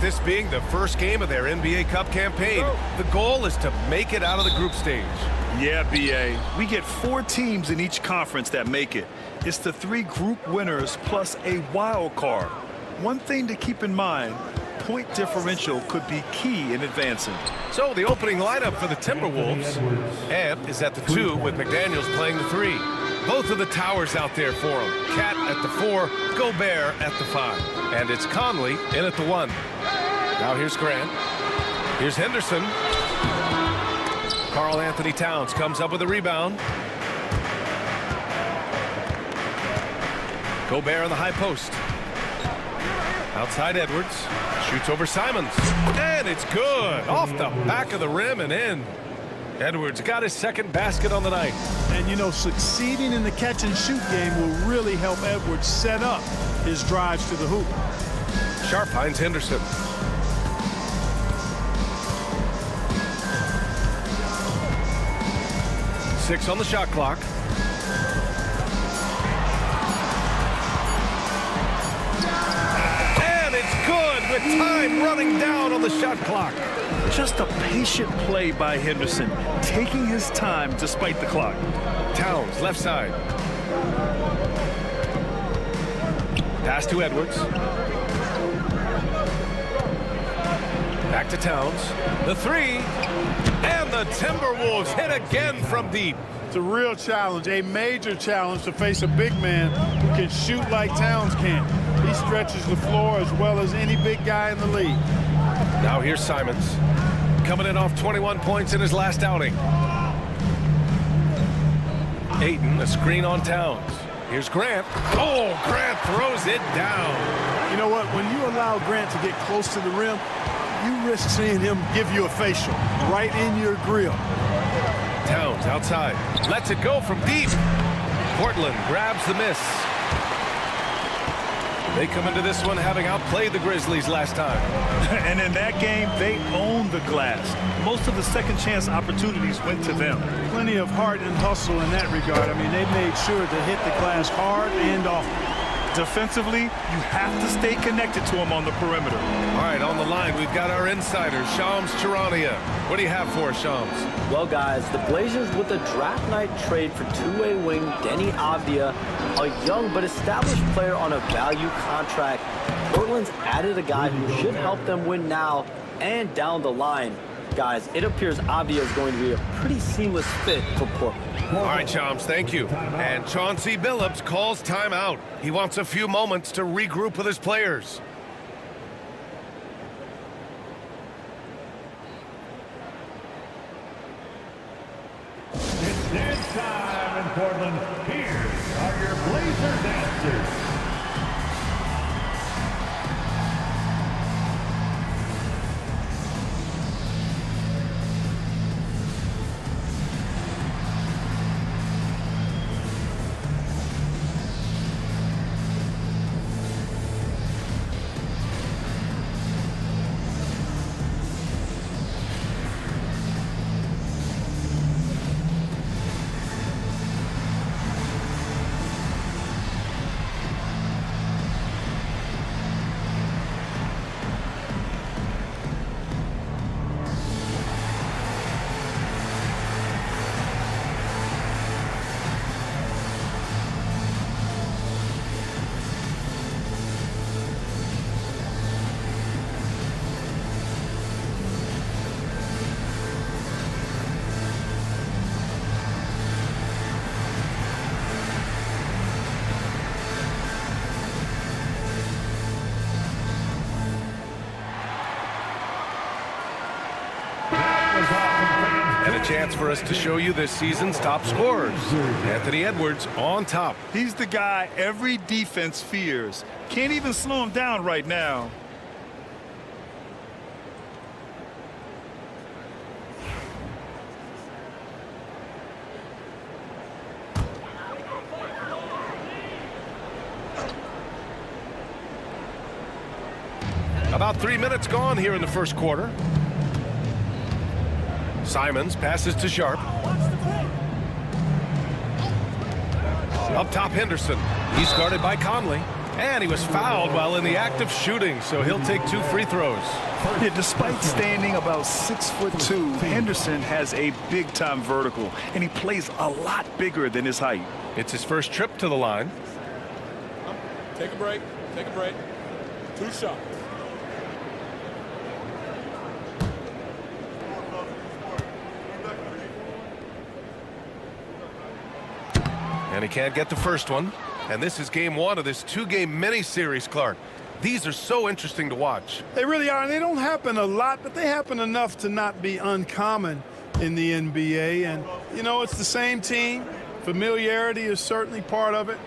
this being the first game of their NBA Cup campaign. The goal is to make it out of the group stage. Yeah, B.A. We get 4 teams in each conference that make it. It's the 3 group winners plus a wild card. One thing to keep in mind, point differential could be key in advancing. So the opening lineup for the Timberwolves. Ant is at the 2 with McDaniels playing the 3. Both of the towers out there for him. Cat at the 4, Gobert at the 5. And it's Conley in at the 1. Now here's Grant. Here's Henderson. Karl Anthony Towns comes up with a rebound. Gobert on the high post. Outside Edwards. Shoots over Simons. And it's good. Off the back of the rim and in. Edwards got his second basket on the night. And, you know, succeeding in the catch-and-shoot game will really help Edwards set up his drives to the hoop. Sharp finds Henderson. Six on the shot clock. And it's good with time running down on the shot clock. Just a patient play by Henderson, taking his time despite the clock. Towns, left side. Pass to Edwards. Back to Towns. The 3. And the Timberwolves hit again from deep. It's a real challenge, a major challenge to face a big man who can shoot like Towns can. He stretches the floor as well as any big guy in the league. Now here's Simons. Coming in off 21 points in his last outing. Ayton, a screen on Towns. Here's Grant. Oh, Grant throws it down. You know what? When you allow Grant to get close to the rim, you risk seeing him give you a facial right in your grill. Towns outside. Lets it go from deep. Portland grabs the miss. They come into this one having outplayed the Grizzlies last time. And in that game, they owned the glass. Most of the second chance opportunities went to them. Plenty of heart and hustle in that regard. I mean, they made sure to hit the glass hard and often. Defensively, you have to stay connected to him on the perimeter. All right, on the line, we've got our insider, Shams Charania. What do you have for us, Shams? Well, guys, the Blazers with a draft night trade for two-way wing Denny Avdia, a young but established player on a value contract. Portland's added a guy who should help them win now and down the line. Guys, it appears Avdia is going to be a pretty seamless fit for Portland. All right, Shams, thank you. And Chauncey Billups calls timeout. He wants a few moments to regroup with his players. It's dance time in Portland. Here are your Blazer dancers. And a chance for us to show you this season's top scorers. Anthony Edwards on top. He's the guy every defense fears. Can't even slow him down right now. About 3 minutes gone here in the first quarter. Simons passes to Sharp. Up top, Henderson. He's guarded by Conley. And he was fouled while in the act of shooting, so he'll take 2 free throws. Yeah, despite standing about 6'2", Henderson has a big-time vertical, and he plays a lot bigger than his height. It's his first trip to the line. Take a break. Take a break. 2 shots. And he can't get the first one. And this is game 1 of this 2-game mini-series, Clark. These are so interesting to watch. They really are, and they don't happen a lot, but they happen enough to not be uncommon in the NBA. And, you know, it's the same team. Familiarity is certainly part of it.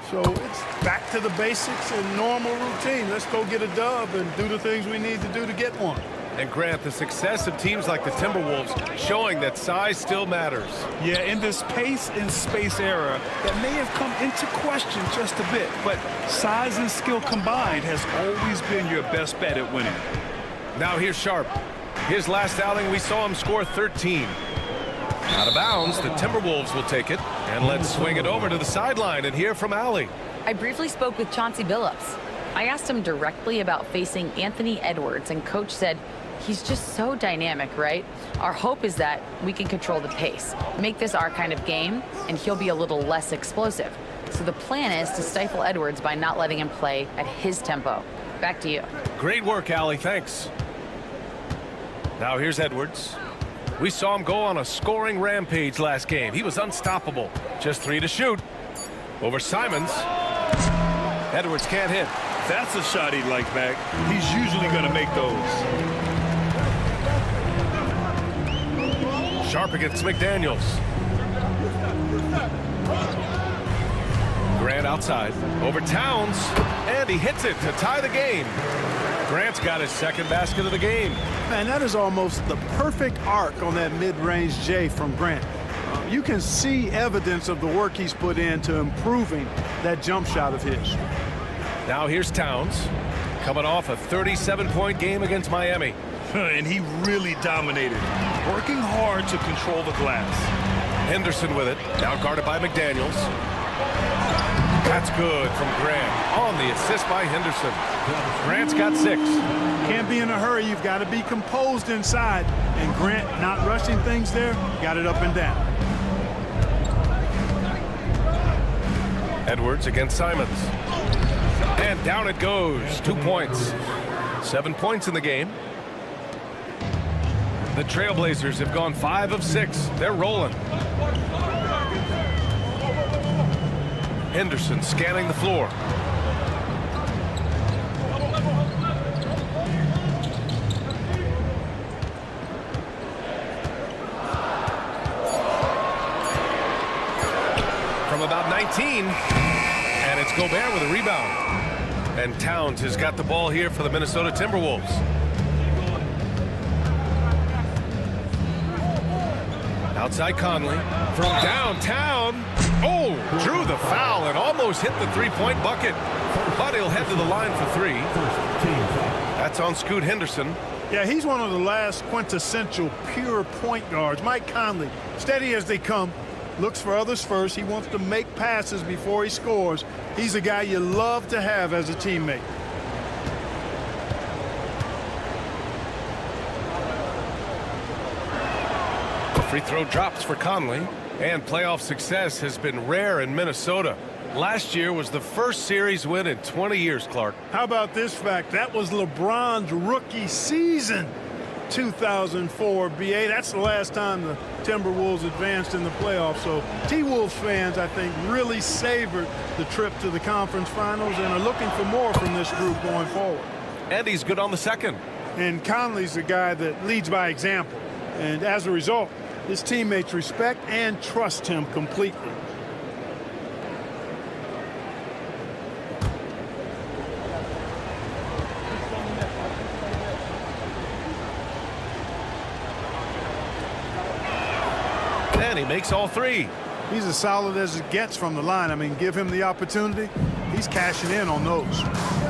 So it's back to the basics and normal routine. Let's go get a dub and do the things we need to do to get one. And Grant, the success of teams like the Timberwolves showing that size still matters. Yeah, in this pace and space era, that may have come into question just a bit, but size and skill combined has always been your best bet at winning. Now here's Sharp. His last outing, we saw him score 13. Out of bounds, the Timberwolves will take it. And let's swing it over to the sideline and hear from Allie. I briefly spoke with Chauncey Billups. I asked him directly about facing Anthony Edwards, and Coach said, he's just so dynamic, right? Our hope is that we can control the pace, make this our kind of game, and he'll be a little less explosive. So the plan is to stifle Edwards by not letting him play at his tempo. Back to you. Great work, Allie. Thanks. Now here's Edwards. We saw him go on a scoring rampage last game. He was unstoppable. Just 3 to shoot. Over Simons. Edwards can't hit. That's a shot he'd like back. He's usually going to make those. Sharp against McDaniels. Grant outside. Over Towns. And he hits it to tie the game. Grant's got his second basket of the game. Man, that is almost the perfect arc on that mid-range J from Grant. You can see evidence of the work he's put into improving that jump shot of his. Now here's Towns, coming off a 37-point game against Miami. And he really dominated, working hard to control the glass. Henderson with it, now guarded by McDaniels. That's good from Grant on the assist by Henderson. Grant's got 6. Can't be in a hurry. You've got to be composed inside. And Grant, not rushing things there, got it up and down. Edwards against Simons. And down it goes. 2 points. 7 points in the game. The Trailblazers have gone 5 of 6. They're rolling. Henderson scanning the floor. From about 19, and it's Gobert with a rebound. And Towns has got the ball here for the Minnesota Timberwolves. Outside Conley from downtown. Oh, drew the foul and almost hit the 3-point bucket. But he'll head to the line for 3. That's on Scoot Henderson. Yeah, he's one of the last quintessential pure point guards. Mike Conley, steady as they come, looks for others first. He wants to make passes before he scores. He's a guy you love to have as a teammate. Free throw drops for Conley, and playoff success has been rare in Minnesota. Last year was the first series win in 20 years, Clark. How about this fact? That was LeBron's rookie season, 2004 BA. That's the last time the Timberwolves advanced in the playoffs. So T-Wolves fans, I think, really savored the trip to the conference finals and are looking for more from this group going forward. And he's good on the second. And Conley's a guy that leads by example. And as a result, his teammates respect and trust him completely. And he makes all 3. He's as solid as it gets from the line. I mean, give him the opportunity. He's cashing in on those.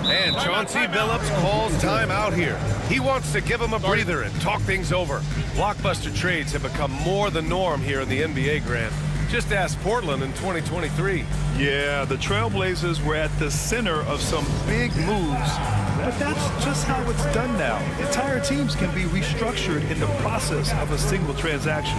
And Chauncey Billups calls time out here. He wants to give him a breather and talk things over. Blockbuster trades have become more the norm here in the NBA, Grant. Just ask Portland in 2023. Yeah, the Trailblazers were at the center of some big moves, but that's just how it's done now. Entire teams can be restructured in the process of a single transaction.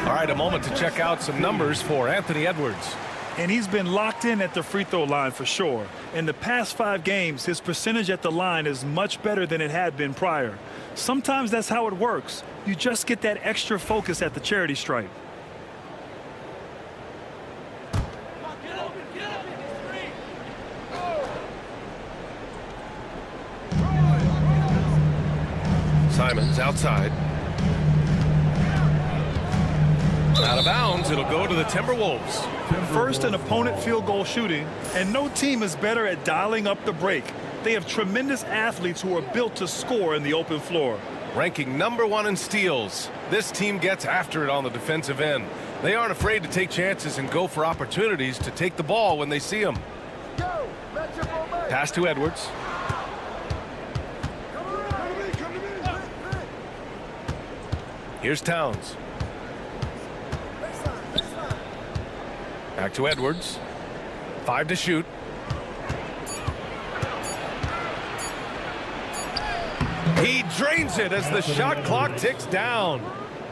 All right, a moment to check out some numbers for Anthony Edwards. And he's been locked in at the free throw line for sure. In the past 5 games, his percentage at the line is much better than it had been prior. Sometimes that's how it works. You just get that extra focus at the charity stripe. Simons outside. Out of bounds, it'll go to the Timberwolves. First in opponent field goal shooting, and no team is better at dialing up the break. They have tremendous athletes who are built to score in the open floor. Ranking #1 in steals, this team gets after it on the defensive end. They aren't afraid to take chances and go for opportunities to take the ball when they see them. Pass to Edwards. Here's Towns. Back to Edwards. 5 to shoot. He drains it as the shot clock ticks down.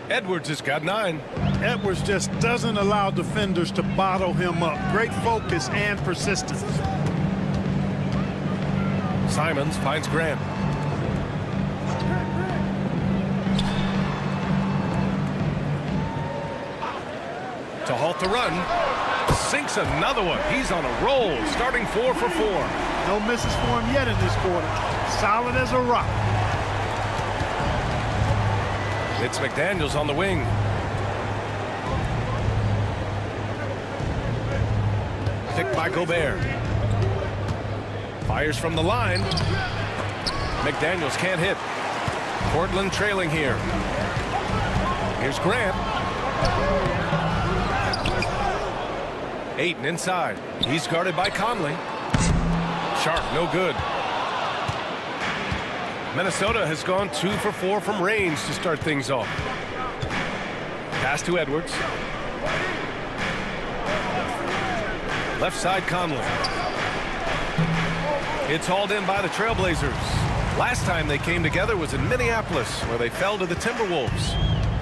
Edwards has got 9. Edwards just doesn't allow defenders to bottle him up. Great focus and persistence. Simons finds Grant. To halt the run. Sinks another one. He's on a roll, starting 4 for 4. No misses for him yet in this quarter. Solid as a rock. It's McDaniels on the wing. Picked by Gobert. Fires from the line. McDaniels can't hit. Portland trailing here. Here's Grant. Ayton inside. He's guarded by Conley. Sharp, no good. Minnesota has gone 2 for 4 from range to start things off. Pass to Edwards. Left side Conley. It's hauled in by the Trailblazers. Last time they came together was in Minneapolis, where they fell to the Timberwolves.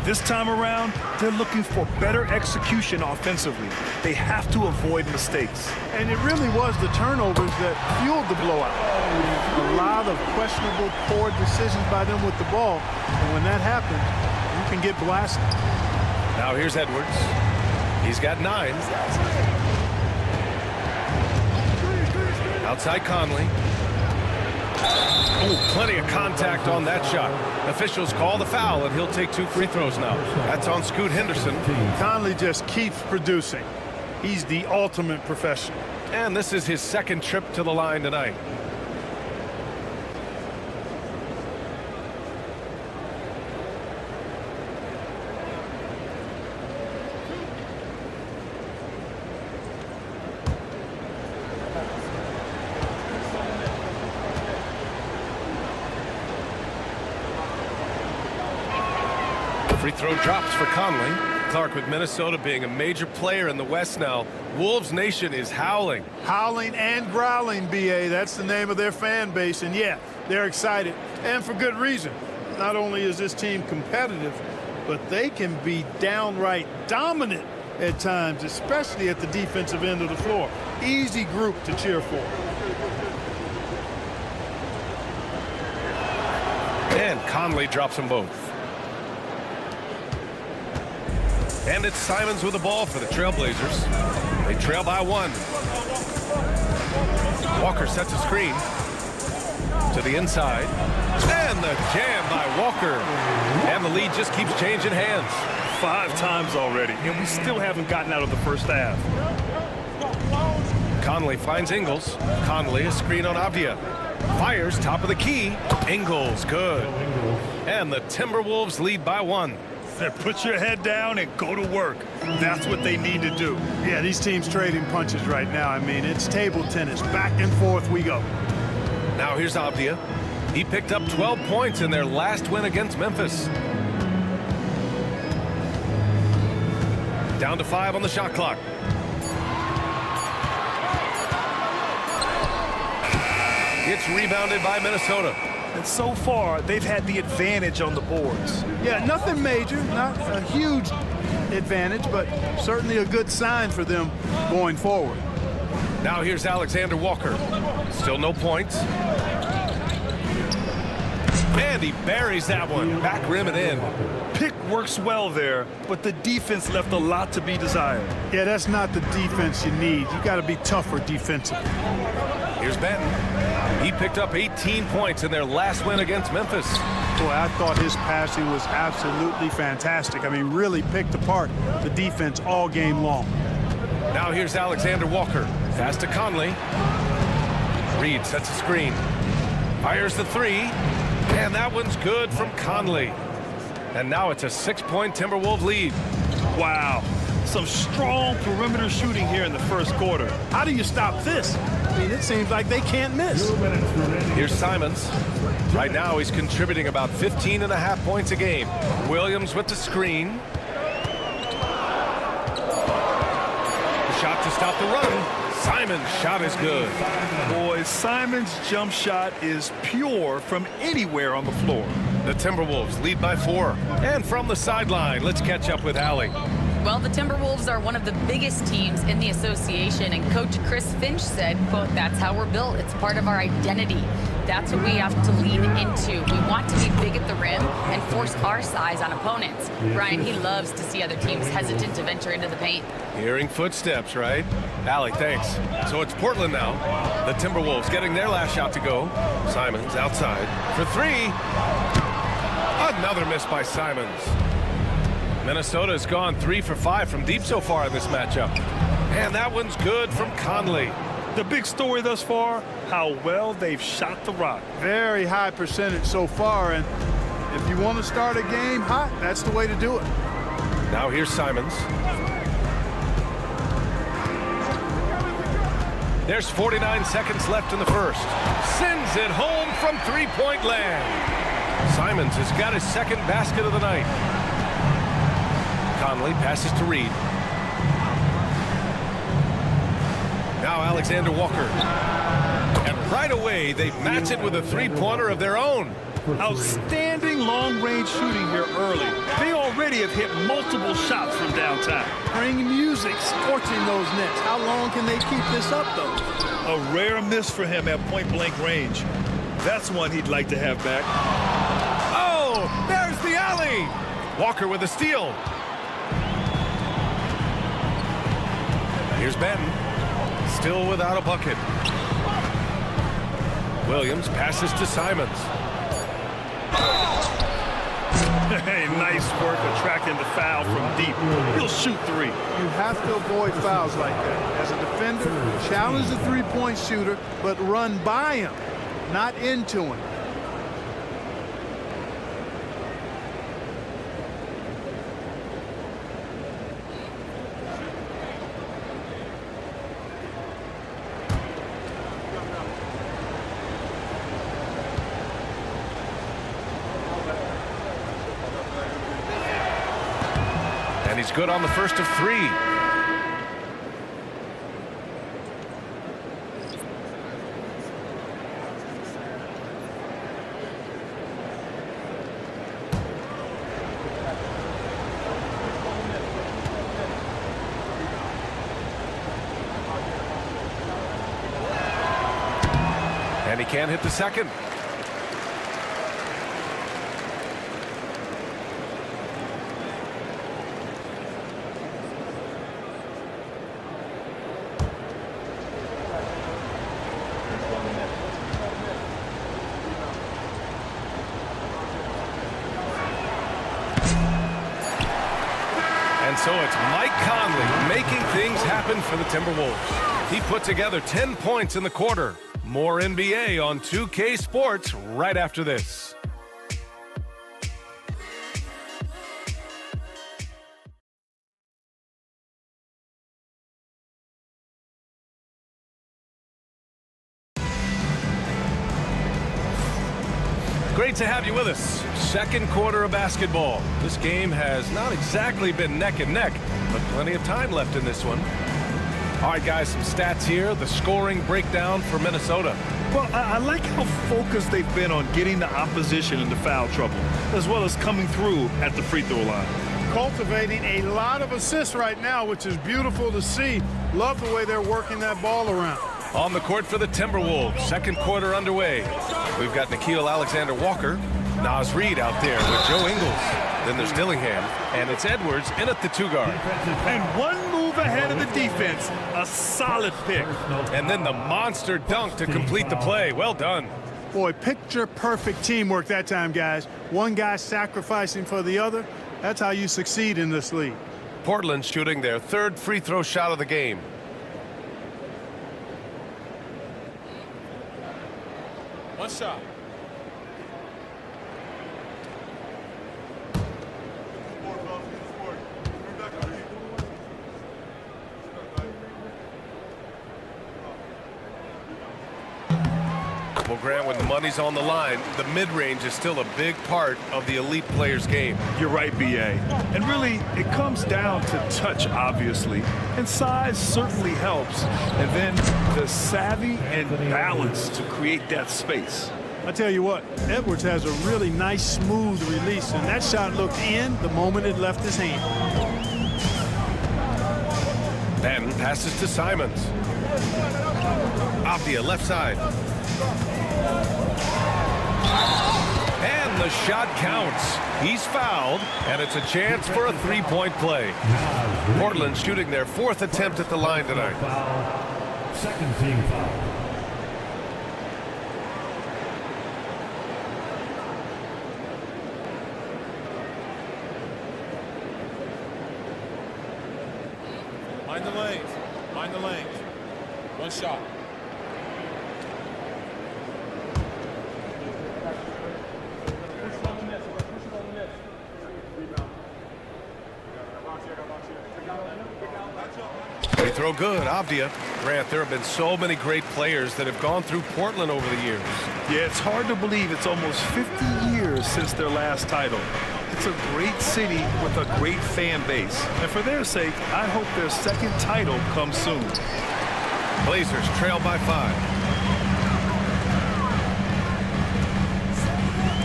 This time around, they're looking for better execution offensively. They have to avoid mistakes. And it really was the turnovers that fueled the blowout. A lot of questionable, poor decisions by them with the ball. And when that happens, you can get blasted. Now here's Edwards. He's got 9. Outside Conley. Oh, plenty of contact on that shot. Officials call the foul, and he'll take 2 free throws now. That's on Scoot Henderson. Conley just keeps producing. He's the ultimate professional. And this is his 2nd trip to the line tonight. Free throw drops for Conley. Clark, with Minnesota being a major player in the West now, Wolves Nation is howling. Howling and growling, B.A. That's the name of their fan base. And, yeah, they're excited. And for good reason. not only is this team competitive, but they can be downright dominant at times, especially at the defensive end of the floor. Easy group to cheer for. And Conley drops them both. And it's Simons with the ball for the Trailblazers. They trail by 1. Walker sets a screen to the inside. And the jam by Walker. And the lead just keeps changing hands. 5 times already, and we still haven't gotten out of the first half. Conley finds Ingles. Conley, a screen on Avdia. Fires top of the key. Ingles, good. And the Timberwolves lead by 1. Put your head down and go to work. That's what they need to do. Yeah, these teams trading punches right now. I mean, it's table tennis. Back and forth we go. Now here's Avdia. He picked up 12 points in their last win against Memphis. Down to 5 on the shot clock. It's rebounded by Minnesota. And so far, they've had the advantage on the boards. Yeah, nothing major, not a huge advantage, but certainly a good sign for them going forward. Now here's Alexander Walker. Still no points. And he buries that one. Back rim and in. Pick works well there, but the defense left a lot to be desired. Yeah, that's not the defense you need. You got to be tougher defensively. Here's Benton. He picked up 18 points in their last win against Memphis. Boy, I thought his passing was absolutely fantastic. I mean, really picked apart the defense all game long. Now here's Alexander Walker. Pass to Conley. Reed sets a screen. Fires the 3. And that one's good from Conley. And now it's a 6-point Timberwolves lead. Wow. Some strong perimeter shooting here in the first quarter. How do you stop this? I mean, it seems like they can't miss. Here's Simons. Right now he's contributing about 15.5 points a game. Williams with the screen. The shot to stop the run. Simon's shot is good. Boy, Simon's jump shot is pure from anywhere on the floor. The Timberwolves lead by 4. And from the sideline, let's catch up with Allie. Well, the Timberwolves are one of the biggest teams in the association, and Coach Chris Finch said, quote, "That's how we're built. It's part of our identity. That's what we have to lean into. We want to be big at the rim and force our size on opponents." Brian, he loves to see other teams hesitant to venture into the paint. Hearing footsteps, right? Allie, thanks. So it's Portland now. The Timberwolves getting their last shot to go. Simons outside for 3. Another miss by Simons. Minnesota has gone 3 for 5 from deep so far in this matchup. And that one's good from Conley. The big story thus far, how well they've shot the rock. Very high percentage so far, and if you want to start a game hot, that's the way to do it. Now here's Simons. There's 49 seconds left in the first. Sends it home from three-point land. Simons has got his second basket of the night. Conley passes to Reed. Now Alexander Walker. And right away, they match it with a three-pointer of their own. Outstanding long-range shooting here early. They already have hit multiple shots from downtown. Bring music, scorching those nets. How long can they keep this up, though? A rare miss for him at point-blank range. That's one he'd like to have back. Oh, there's the alley. Walker with a steal. Here's Benton. Still without a bucket. Williams passes to Simons. Hey, nice work attracting the foul from deep. He'll shoot 3. You have to avoid fouls like that. As a defender, challenge the three-point shooter, but run by him, not into him. And he's good on the first of 3. can't hit the second. And so it's Mike Conley making things happen for the Timberwolves. He put together 10 points in the quarter. More NBA on 2K Sports right after this. Great to have you with us. Second quarter of basketball. This game has not exactly been neck and neck, but plenty of time left in this one. All right, guys, some stats here. The scoring breakdown for Minnesota. Well, I like how focused they've been on getting the opposition into foul trouble, as well as coming through at the free throw line. Cultivating a lot of assists right now, which is beautiful to see. Love the way they're working that ball around. On the court for the Timberwolves, second quarter underway. We've got Nickeil Alexander-Walker, Naz Reid out there with Joe Ingles. Then there's Dillingham, and it's Edwards in at the 2-guard. And one move ahead of the defense, a solid pick. And then the monster dunk to complete the play. Well done. Boy, picture-perfect teamwork that time, guys. One guy sacrificing for the other. That's how you succeed in this league. Portland shooting their third free throw shot of the game. One shot. Well, Grant, when the money's on the line, the mid-range is still a big part of the elite player's game. You're right, B.A. And really, it comes down to touch, obviously. And size certainly helps. And then the savvy and balance to create that space. I tell you what, Edwards has a really nice, smooth release, and that shot looked in the moment it left his hand. Then passes to Simons. Avdia, left side. And the shot counts. He's fouled, and it's a chance for a three-point play. Portland shooting their fourth attempt at the line tonight. Second team foul. Mind the lanes. Mind the lanes. One shot. They throw good, Avdia. Grant, there have been so many great players that have gone through Portland over the years. Yeah, it's hard to believe it's almost 50 years since their last title. It's a great city with a great fan base. And for their sake, I hope their second title comes soon. Blazers trail by 5.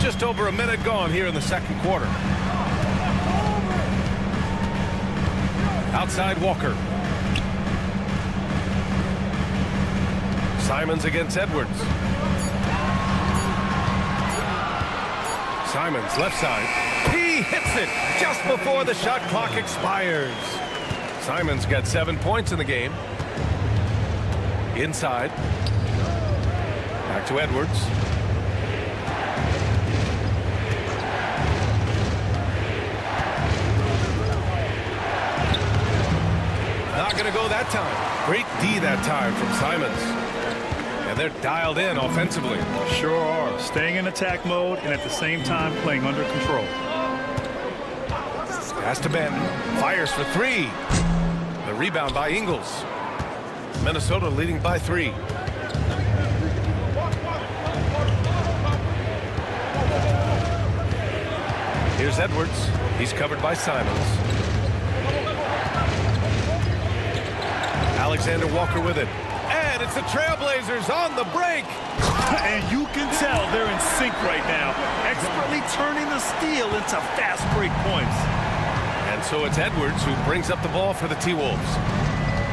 Just over a minute gone here in the second quarter. Outside Walker. Simons against Edwards. Simons left side. He hits it just before the shot clock expires. Simons got 7 points in the game. Inside. Back to Edwards. Not going to go that time. Great D that time from Simons. And they're dialed in offensively. Sure are. Staying in attack mode and at the same time playing under control. Pass to Benton. Fires for 3. The rebound by Ingles. Minnesota leading by 3. Here's Edwards. He's covered by Simons. Alexander Walker with it. And it's the Trailblazers on the break. And you can tell they're in sync right now, expertly turning the steal into fast break points. And so it's Edwards who brings up the ball for the T-Wolves.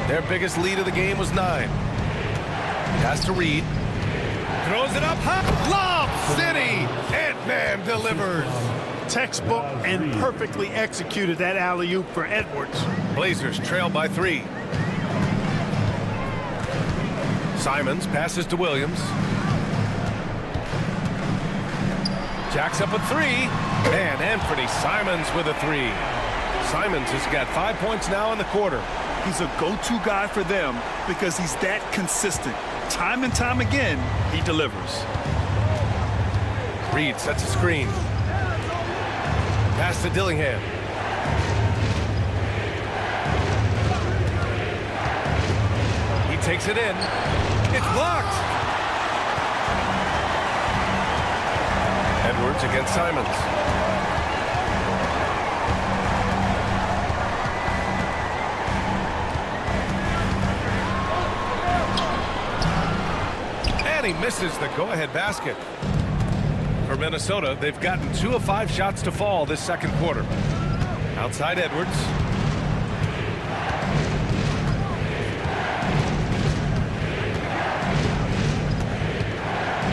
Their biggest lead of the game was 9. Pass to Reid. Throws it up high. Lob City. Ant-Man delivers. Textbook and perfectly executed that alley-oop for Edwards. Blazers trail by 3. Simons passes to Williams. Jacks up a 3. And Anthony Simons with a 3. Simons has got 5 points now in the quarter. He's a go-to guy for them because he's that consistent. Time and time again, he delivers. Reed sets a screen. Pass to Dillingham. He takes it in. It's blocked. Edwards against Simons. And he misses the go-ahead basket. For Minnesota, they've gotten 2 of 5 shots to fall this second quarter. Outside Edwards.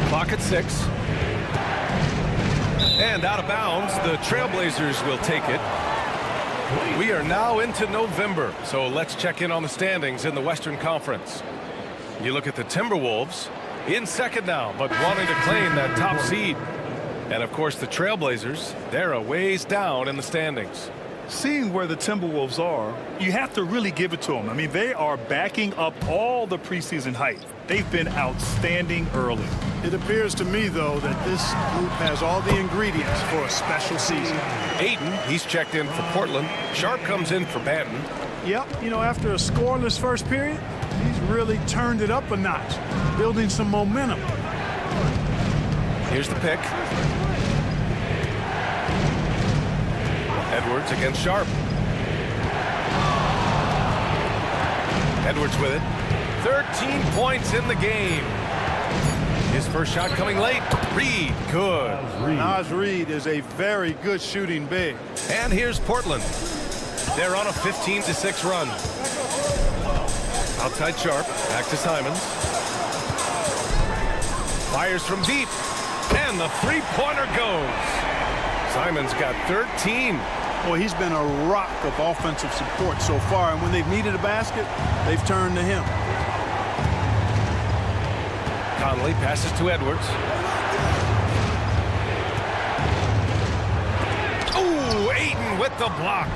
Clock at 6. And out of bounds, the Trailblazers will take it. We are now into November, so let's check in on the standings in the Western Conference. You look at the Timberwolves, in second now, but wanting to claim that top seed. And of course the Trailblazers, they're a ways down in the standings. Seeing where the Timberwolves are, you have to really give it to them. I mean, they are backing up all the preseason hype. They've been outstanding early. It appears to me, though, that this group has all the ingredients for a special season. Ayton, he's checked in for Portland. Sharp comes in for Banton. Yep, you know, after a scoreless first period, he's really turned it up a notch, building some momentum. Here's the pick. Edwards against Sharp. Edwards with it. 13 points in the game. His first shot coming late. Reed, good. Naz Reid is a very good shooting big. And here's Portland. They're on a 15-6 run. Outside Sharp, back to Simons. Fires from deep. And the three-pointer goes. Simons got 13. Boy, he's been a rock of offensive support so far, and when they've needed a basket, they've turned to him. Conley passes to Edwards. Ooh, Ayton with the block.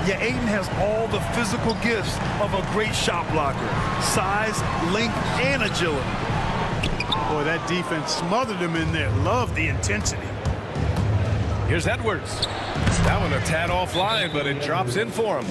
Yeah, Ayton has all the physical gifts of a great shot blocker. Size, length, and agility. Boy, that defense smothered him in there. Love the intensity. Here's Edwards. That one a tad offline, but it drops in for him.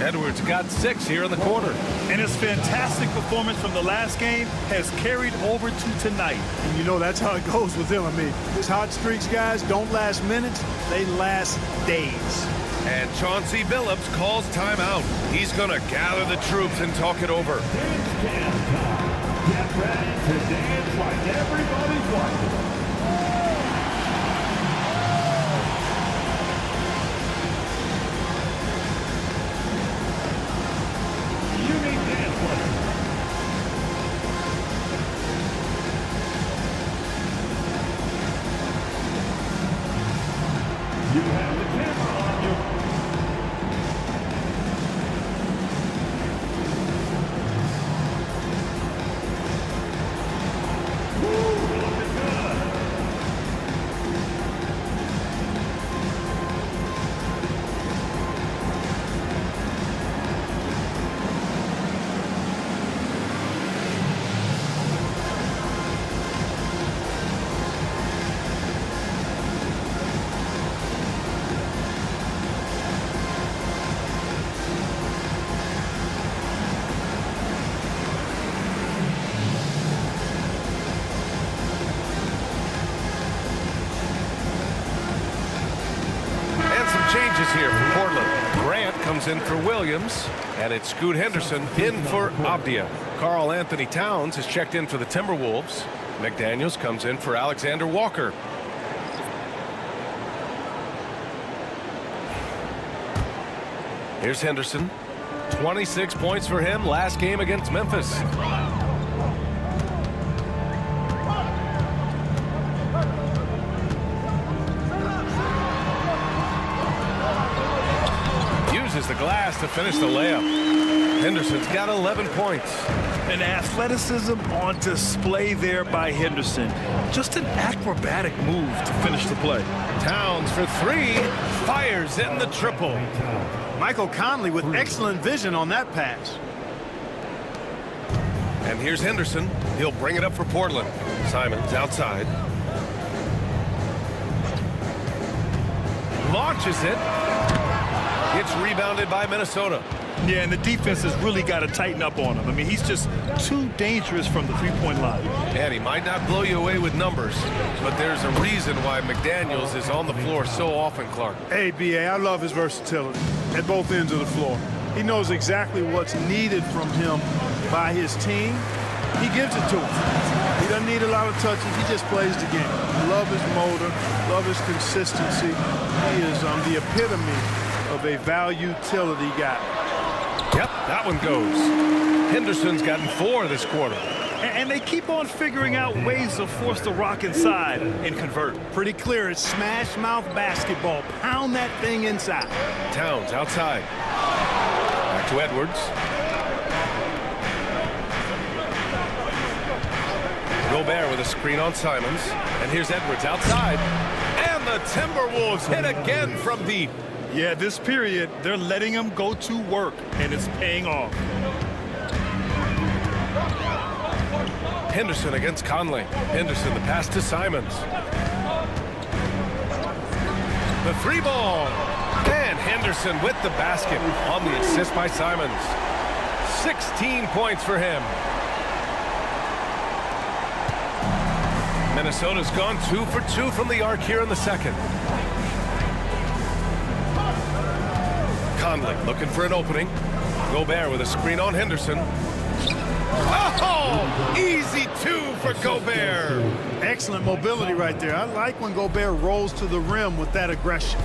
Edwards got 6 here in the quarter. And his fantastic performance from the last game has carried over to tonight. And you know that's how it goes with him. I mean, these hot streaks, guys, don't last minutes. They last days. And Chauncey Billups calls timeout. He's going to gather the troops and talk it over. Get ready to dance like everybody's watching. You have the camera on you. Woo, looking good. Changes here for Portland. Grant comes in for Williams, and it's Scoot Henderson in for Abdia. Karl Anthony Towns is checked in for the Timberwolves. McDaniels comes in for Alexander Walker. Here's Henderson. 26 points for him last game against Memphis. the glass to finish the layup. Henderson's got 11 points. And athleticism on display there by Henderson. Just an acrobatic move to finish the play. Towns for three, fires in the triple. Michael Conley with excellent vision on that pass. And here's Henderson. He'll bring it up for Portland. Simons outside. Launches it. It's rebounded by Minnesota. Yeah, and the defense has really got to tighten up on him. I mean, he's just too dangerous from the three-point line. And he might not blow you away with numbers, but there's a reason why McDaniels is on the floor so often, Clark. Hey, B.A., I love his versatility at both ends of the floor. He knows exactly what's needed from him by his team. He gives it to him. He doesn't need a lot of touches. He just plays the game. Love his motor, love his consistency. He is the epitome of a value-utility guy. Yep, that one goes. Henderson's gotten 4 this quarter. And they keep on figuring out ways to force the rock inside and convert. Pretty clear. It's smash mouth basketball. Pound that thing inside. Towns outside. Back to Edwards. Gobert with a screen on Simons. And here's Edwards outside. And the Timberwolves hit again from deep. Yeah, this period, they're letting him go to work, and it's paying off. Henderson against Conley. Henderson, the pass to Simons. The 3-ball. And Henderson with the basket on the assist by Simons. 16 points for him. Minnesota's gone 2 for 2 from the arc here in the second. Conley looking for an opening. Gobert with a screen on Henderson. Oh, easy 2 for Gobert. Excellent mobility right there. I like when Gobert rolls to the rim with that aggression.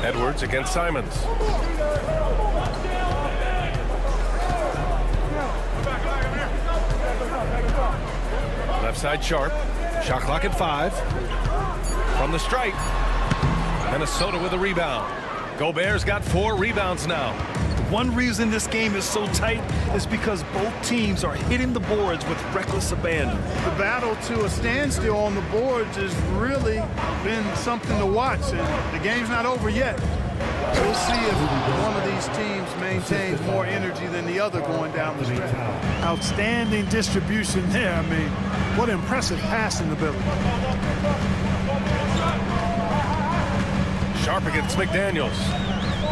Edwards against Simons. Left side Sharp. Shot clock at 5. From the stripe. Minnesota with a rebound. Gobert's got 4 rebounds now. One reason this game is so tight is because both teams are hitting the boards with reckless abandon. The battle to a standstill on the boards has really been something to watch, and the game's not over yet. We'll see if one of these teams maintains more energy than the other going down the stretch. Outstanding distribution there. I mean, what impressive passing ability. Sharp against McDaniels.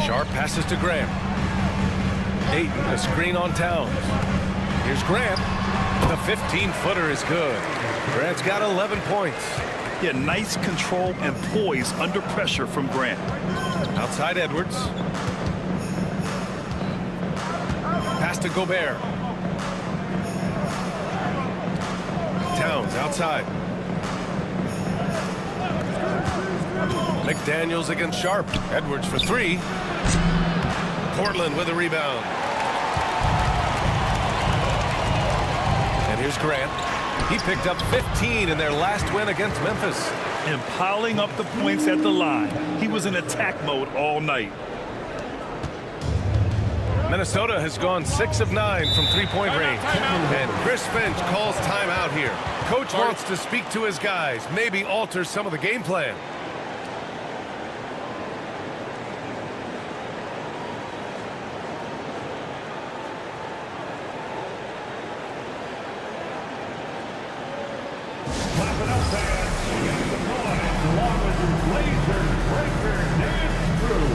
Sharp passes to Graham. Ayton, a screen on Towns. Here's Grant. The 15-footer is good. Grant's got 11 points. Yeah, nice control and poise under pressure from Grant. Outside Edwards. Pass to Gobert. Towns outside. McDaniels against Sharp. Edwards for 3. Portland with a rebound. And here's Grant. He picked up 15 in their last win against Memphis. And piling up the points at the line. He was in attack mode all night. Minnesota has gone 6 of 9 from three-point range. And Chris Finch calls timeout here. Coach wants to speak to his guys, maybe alter some of the game plan. Clap it up, fans. Against the boys, along with your Blazers breaker dance crew.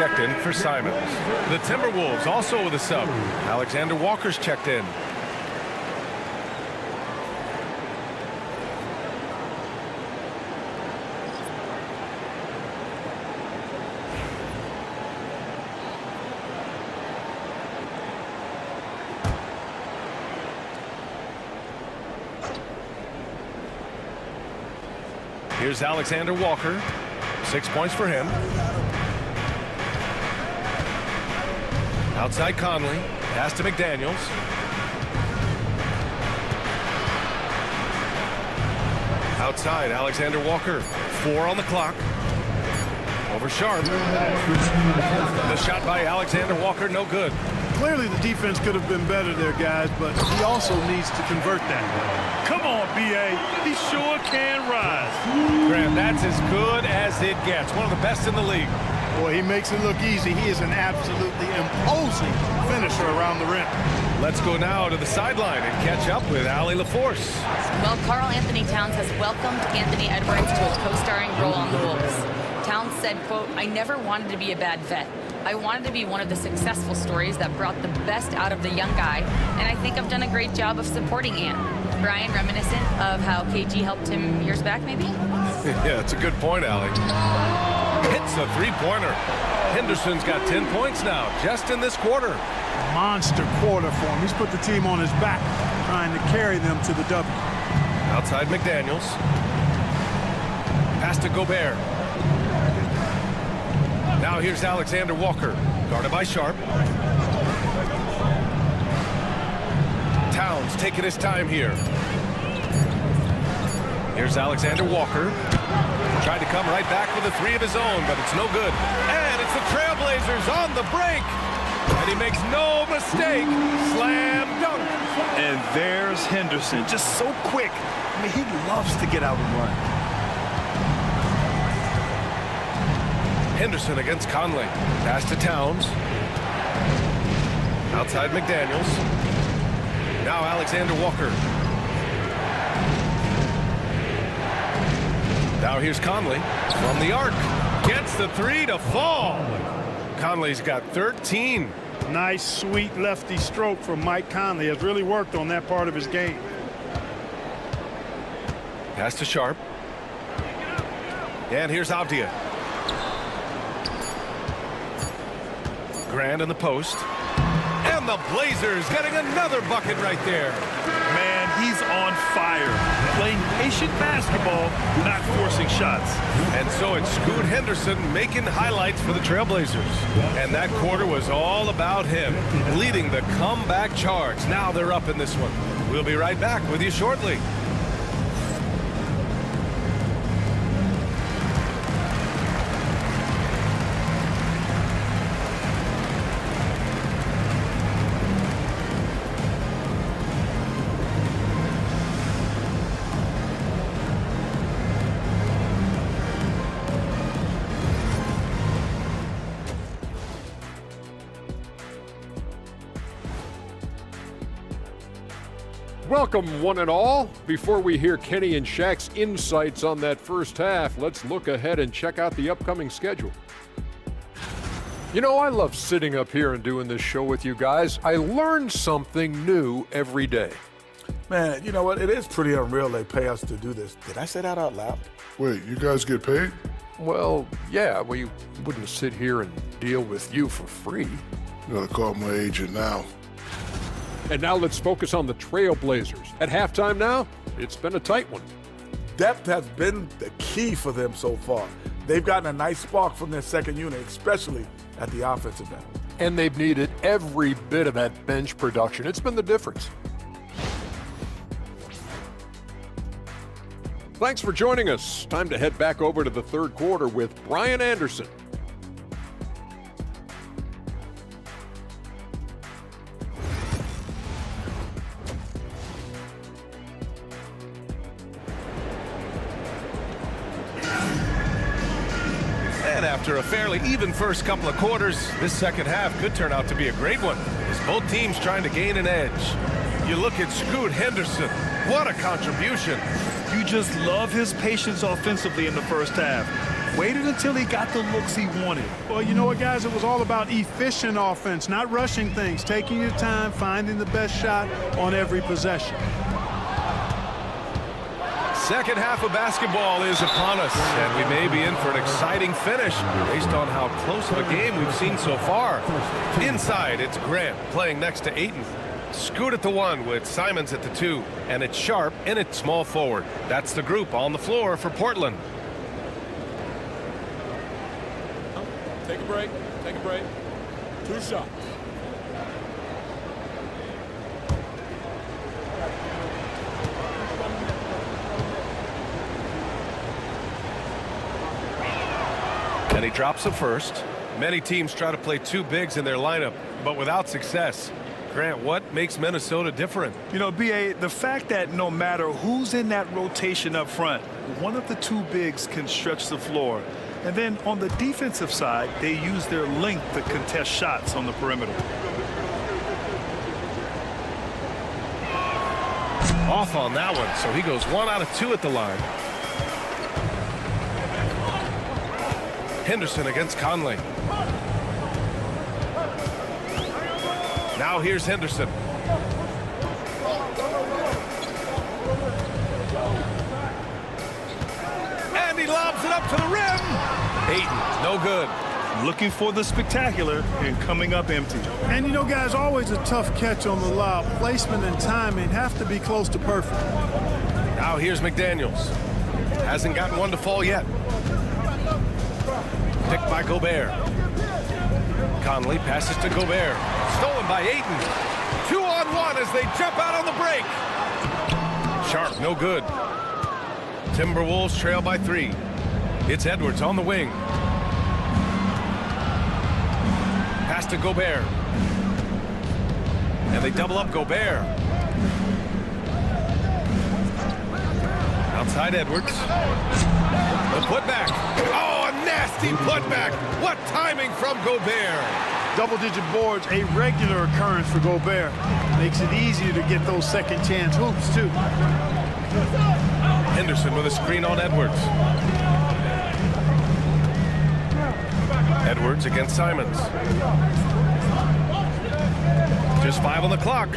checked in for Simons. The Timberwolves also with a sub. Alexander Walker's checked in. Here's Alexander Walker. 6 points for him. Outside Conley. Pass to McDaniels. Outside Alexander Walker. 4 on the clock. Over Sharp. The shot by Alexander Walker, no good. Clearly the defense could have been better there, guys, but he also needs to convert that. Come on, B.A. He sure can rise. Graham, that's as good as it gets. One of the best in the league. Boy, he makes it look easy. He is an absolutely imposing finisher around the rim. Let's go now to the sideline and catch up with Allie LaForce. Well, Karl Anthony Towns has welcomed Anthony Edwards to a co-starring role on the Wolves. Towns said, quote, "I never wanted to be a bad vet. I wanted to be one of the successful stories that brought the best out of the young guy, and I think I've done a great job of supporting Ant." Brian, reminiscent of how KG helped him years back, maybe? Yeah, it's a good point, Allie. Hits a three-pointer. Henderson's got 10 points now, just in this quarter. Monster quarter for him. He's put the team on his back, trying to carry them to the W. Outside McDaniels. Pass to Gobert. Now here's Alexander Walker, guarded by Sharp. Towns taking his time here. Here's Alexander Walker. Tried to come right back with a three of his own, but it's no good. And it's the Trailblazers on the break. And he makes no mistake. Slam dunk. And there's Henderson, just so quick. I mean, he loves to get out and run. Henderson against Conley. Pass to Towns. Outside McDaniels. Now Alexander Walker. Now here's Conley from the arc. Gets the three to fall. Conley's got 13. Nice, sweet lefty stroke from Mike Conley. Has really worked on that part of his game. Pass to Sharp. And here's Avdia. Grant in the post. And the Blazers getting another bucket right there. Man, he's on fire. Playing patient basketball, not forcing shots. And so it's Scoot Henderson making highlights for the Trailblazers. And that quarter was all about him, leading the comeback charge. Now they're up in this one. We'll be right back with you shortly. Welcome, one and all. Before we hear Kenny and Shaq's insights on that first half, let's look ahead and check out the upcoming schedule. You know, I love sitting up here and doing this show with you guys. I learn something new every day. Man, you know what? It is pretty unreal they pay us to do this. Did I say that out loud? Wait, you guys get paid? Well, yeah, we wouldn't sit here and deal with you for free. You gotta call my agent now. And now let's focus on the Trailblazers. At halftime now, it's been a tight one. Depth has been the key for them so far. They've gotten a nice spark from their second unit, especially at the offensive end. And they've needed every bit of that bench production. It's been the difference. Thanks for joining us. Time to head back over to the third quarter with Brian Anderson. And after a fairly even first couple of quarters, this second half could turn out to be a great one, as both teams trying to gain an edge. You look at Scoot Henderson. What a contribution. You just love his patience offensively in the first half. Waited until he got the looks he wanted. Well, you know what, guys? It was all about efficient offense, not rushing things, taking your time, finding the best shot on every possession. Second half of basketball is upon us, and we may be in for an exciting finish based on how close of a game we've seen so far. Inside, it's Grant playing next to Ayton. Scoot at the 1 with Simons at the 2, and it's Sharp in at small forward. That's the group on the floor for Portland. Take a break. Take a break. 2 shots. And he drops the first. Many teams try to play 2 bigs in their lineup, but without success. Grant, what makes Minnesota different? You know, B.A., the fact that no matter who's in that rotation up front, one of the 2 bigs can stretch the floor. And then on the defensive side, they use their length to contest shots on the perimeter. Off on that one, so he goes 1 out of 2 at the line. Henderson against Conley. Now here's Henderson. And he lobs it up to the rim. Ayton, no good. Looking for the spectacular and coming up empty. And you know, guys, always a tough catch on the lob. Placement and timing have to be close to perfect. Now here's McDaniels. Hasn't gotten one to fall yet. Picked by Gobert. Conley passes to Gobert. Stolen by Ayton. 2-on-1 as they jump out on the break. Sharp, no good. Timberwolves trail by 3. It's Edwards on the wing. Pass to Gobert. And they double up Gobert. Outside Edwards. The putback. Oh, a nasty putback. What timing from Gobert. Double-digit boards, a regular occurrence for Gobert. Makes it easier to get those second-chance hoops, too. Henderson with a screen on Edwards. Edwards against Simons. Just 5 on the clock.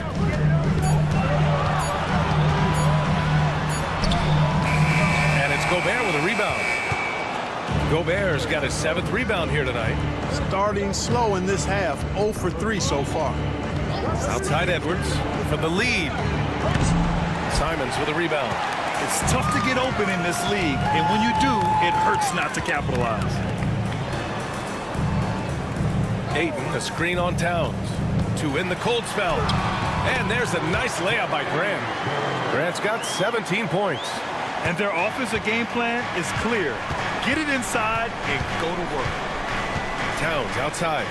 And it's Gobert with a rebound. Gobert's got his 7th rebound here tonight. Starting slow in this half, 0 for 3 so far. Outside Edwards for the lead. Simons with a rebound. It's tough to get open in this league, and when you do, it hurts not to capitalize. Ayton, a screen on Towns. To win the cold spell. And there's a nice layup by Grant. Grant's got 17 points. And their offensive game plan is clear. Get it inside and go to work. Towns outside.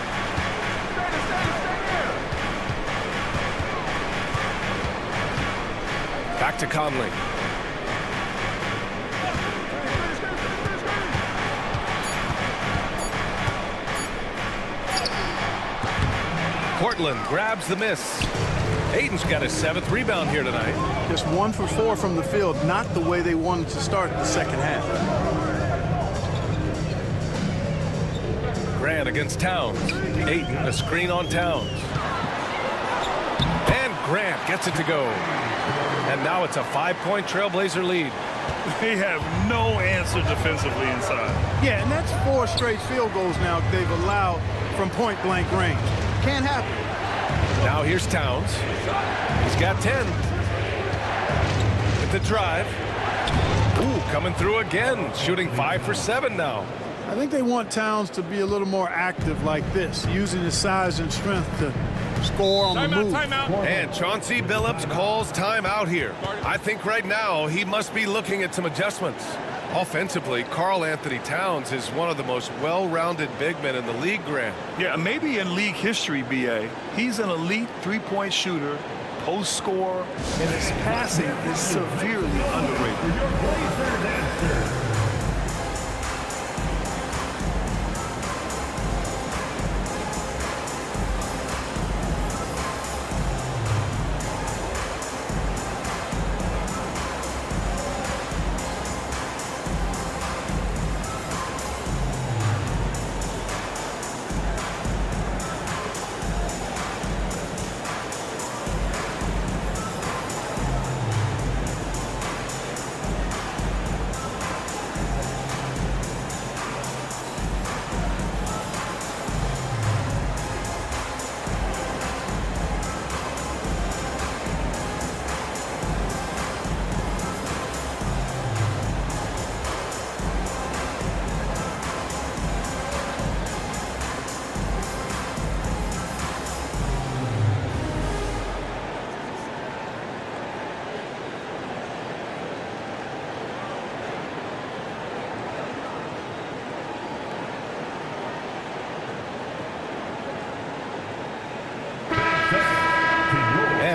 Back to Conley. Portland grabs the miss. Ayton's got his 7th rebound here tonight. Just 1 for 4 from the field, not the way they wanted to start the second half. Grant against Towns. Ayton, a screen on Towns. And Grant gets it to go. And now it's a 5-point Trailblazer lead. They have no answer defensively inside. Yeah, and that's 4 straight field goals now they've allowed from point-blank range. Can't happen. Now here's Towns. He's got 10. With the drive. Ooh, coming through again. Shooting 5 for 7 now. I think they want Towns to be a little more active like this, using his size and strength to score on the move. And Chauncey Billups calls timeout here. I think right now he must be looking at some adjustments. Offensively, Karl Anthony Towns is one of the most well-rounded big men in the league, Grant. Yeah, maybe in league history, B.A. He's an elite three-point shooter, post scorer, and his passing is severely underrated.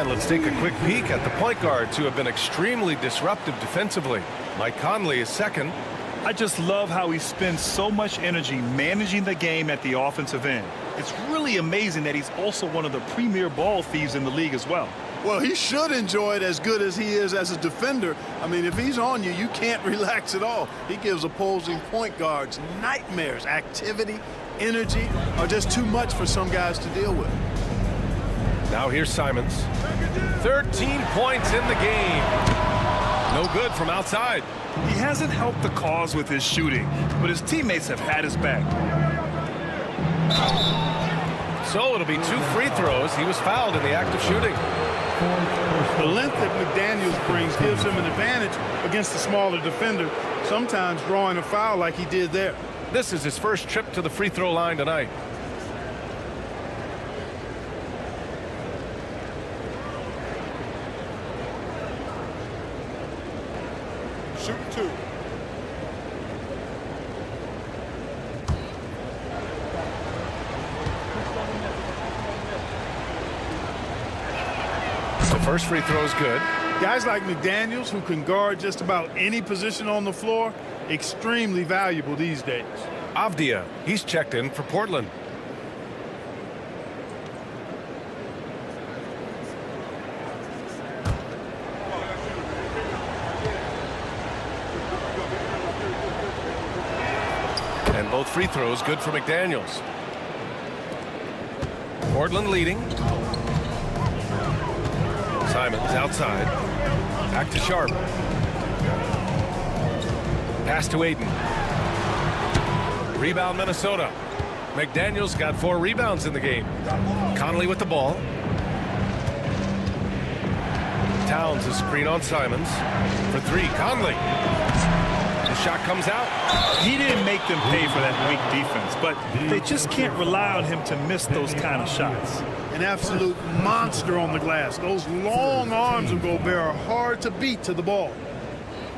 And let's take a quick peek at the point guards who have been extremely disruptive defensively. Mike Conley is second. I just love how he spends so much energy managing the game at the offensive end. It's really amazing that he's also one of the premier ball thieves in the league as well. Well, he should enjoy it as good as he is as a defender. I mean, if he's on you, you can't relax at all. He gives opposing point guards nightmares. Activity, energy are just too much for some guys to deal with. Now here's Simons. 13 points in the game. No good from outside. He hasn't helped the cause with his shooting, but his teammates have had his back. So it'll be 2 free throws. He was fouled in the act of shooting. The length that McDaniels brings gives him an advantage against the smaller defender, sometimes drawing a foul like he did there. This is his first trip to the free throw line tonight. Shoot 2. The first free throw is good. Guys like McDaniels, who can guard just about any position on the floor, extremely valuable these days. Avdia, he's checked in for Portland. And both free throws good for McDaniels. Portland leading. Simons outside. Back to Sharp. Pass to Aiden. Rebound Minnesota. McDaniels got 4 rebounds in the game. Conley with the ball. Towns a screen on Simons. For 3, Conley. The shot comes out. He didn't make them pay for that weak defense, but they just can't rely on him to miss those kind of shots. An absolute monster on the glass. Those long arms of Gobert are hard to beat to the ball.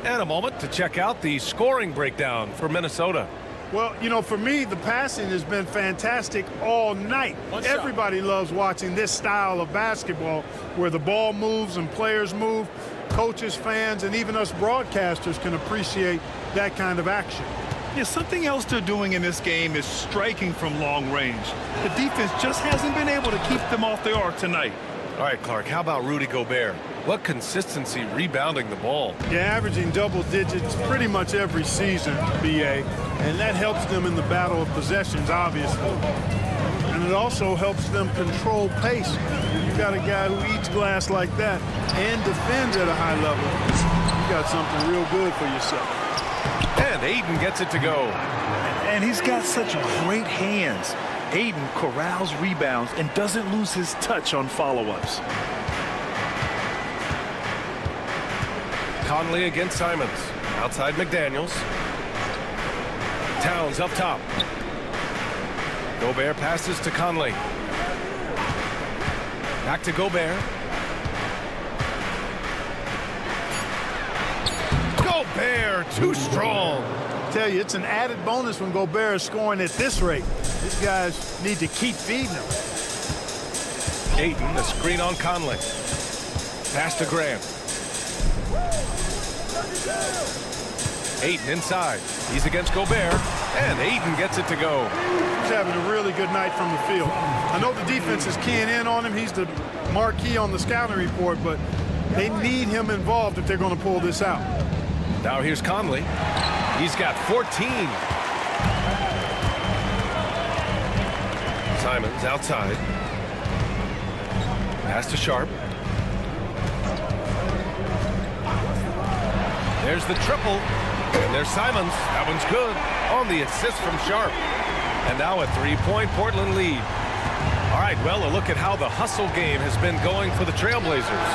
And a moment to check out the scoring breakdown for Minnesota. Well, you know, for me, the passing has been fantastic all night. Everybody loves watching this style of basketball where the ball moves and players move. Coaches, fans, and even us broadcasters can appreciate that kind of action. Yeah, something else they're doing in this game is striking from long range. The defense just hasn't been able to keep them off the arc tonight. All right, Clark, how about Rudy Gobert? What consistency rebounding the ball. Yeah, averaging double digits pretty much every season, BA, and that helps them in the battle of possessions, obviously. And it also helps them control pace. You've got a guy who eats glass like that and defends at a high level. You got something real good for yourself. And Aiden gets it to go. And he's got such great hands. Aiden corrals rebounds and doesn't lose his touch on follow-ups. Conley against Simons. Outside McDaniels. Towns up top. Gobert passes to Conley. Back to Gobert. Gobert, too strong. I tell you, it's an added bonus when Gobert is scoring at this rate. These guys need to keep feeding him. Aiden, the screen on Conley. Pass to Graham. Aiden inside. He's against Gobert. And Aiden gets it to go. He's having a really good night from the field. I know the defense is keying in on him. He's the marquee on the scouting report, but they need him involved if they're going to pull this out. Now here's Conley. He's got 14. Simons outside. Pass to Sharp. There's the triple. And there's Simons. That one's good. On the assist from Sharp. And now a 3-point Portland lead. All right, well, a look at how the hustle game has been going for the Trailblazers.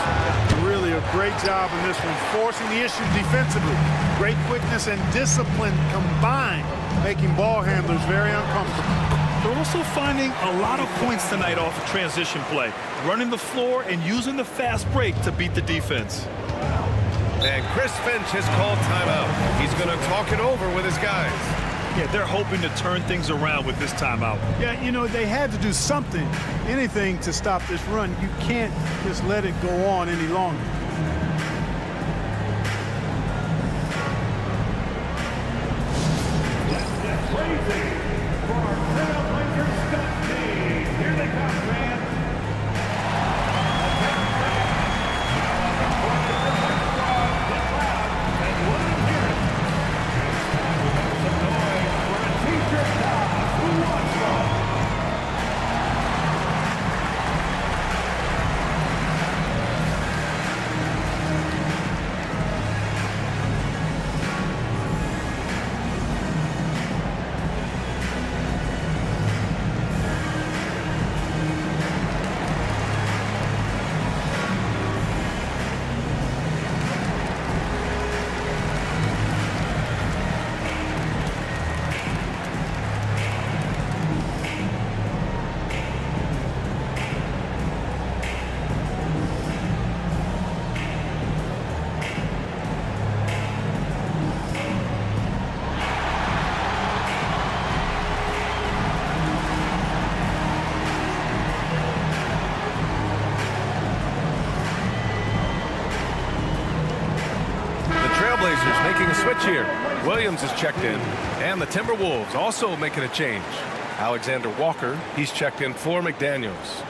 Really a great job in this one, forcing the issue defensively. Great quickness and discipline combined, making ball handlers very uncomfortable. They're also finding a lot of points tonight off of transition play, running the floor and using the fast break to beat the defense. And Chris Finch has called timeout. He's going to talk it over with his guys. Yeah, they're hoping to turn things around with this timeout. Yeah, you know, they had to do something, anything to stop this run. You can't just let it go on any longer. Crazy for our Trailblazers Scott team. Here they come, man. Trailblazers making a switch here. Williams is checked in, and the Timberwolves also making a change. Alexander Walker, he's checked in for McDaniels.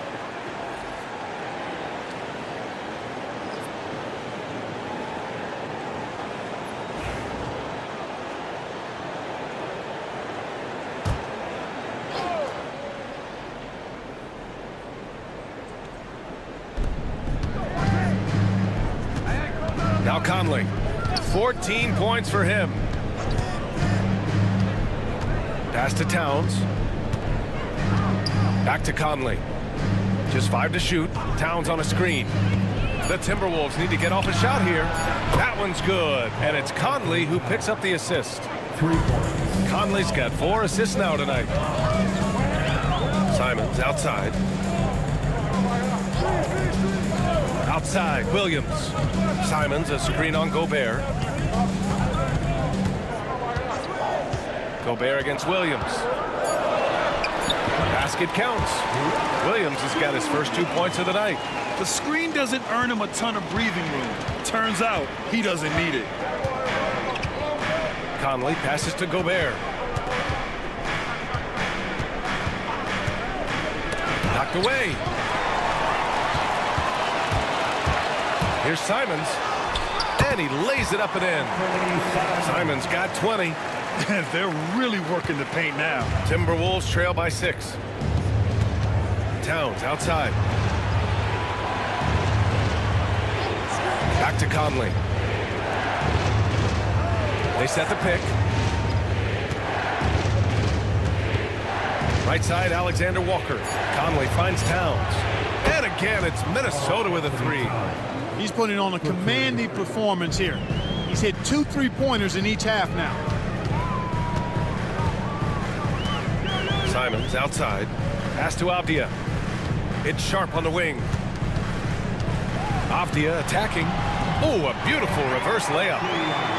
Now Conley. 14 points for him. Pass to Towns. Back to Conley. Just 5 to shoot. Towns on a screen. The Timberwolves need to get off a shot here. That one's good. And it's Conley who picks up the assist. 3 points. Conley's got 4 assists now tonight. Simons outside. Outside, Williams. Simons, a screen on Gobert. Gobert against Williams. Basket counts. Williams has got his first 2 points of the night. The screen doesn't earn him a ton of breathing room. Turns out he doesn't need it. Conley passes to Gobert. Knocked away. Here's Simons. And he lays it up and in. Simons got 20. They're really working the paint now. Timberwolves trail by 6. Towns outside. Back to Conley. They set the pick. Right side, Alexander Walker. Conley finds Towns. And again, it's Minnesota with a 3. He's putting on a commanding performance here. He's hit 2 3-pointers in each half now. Simons outside. Pass to Avdia. It's Sharp on the wing. Avdia attacking. Oh, a beautiful reverse layup.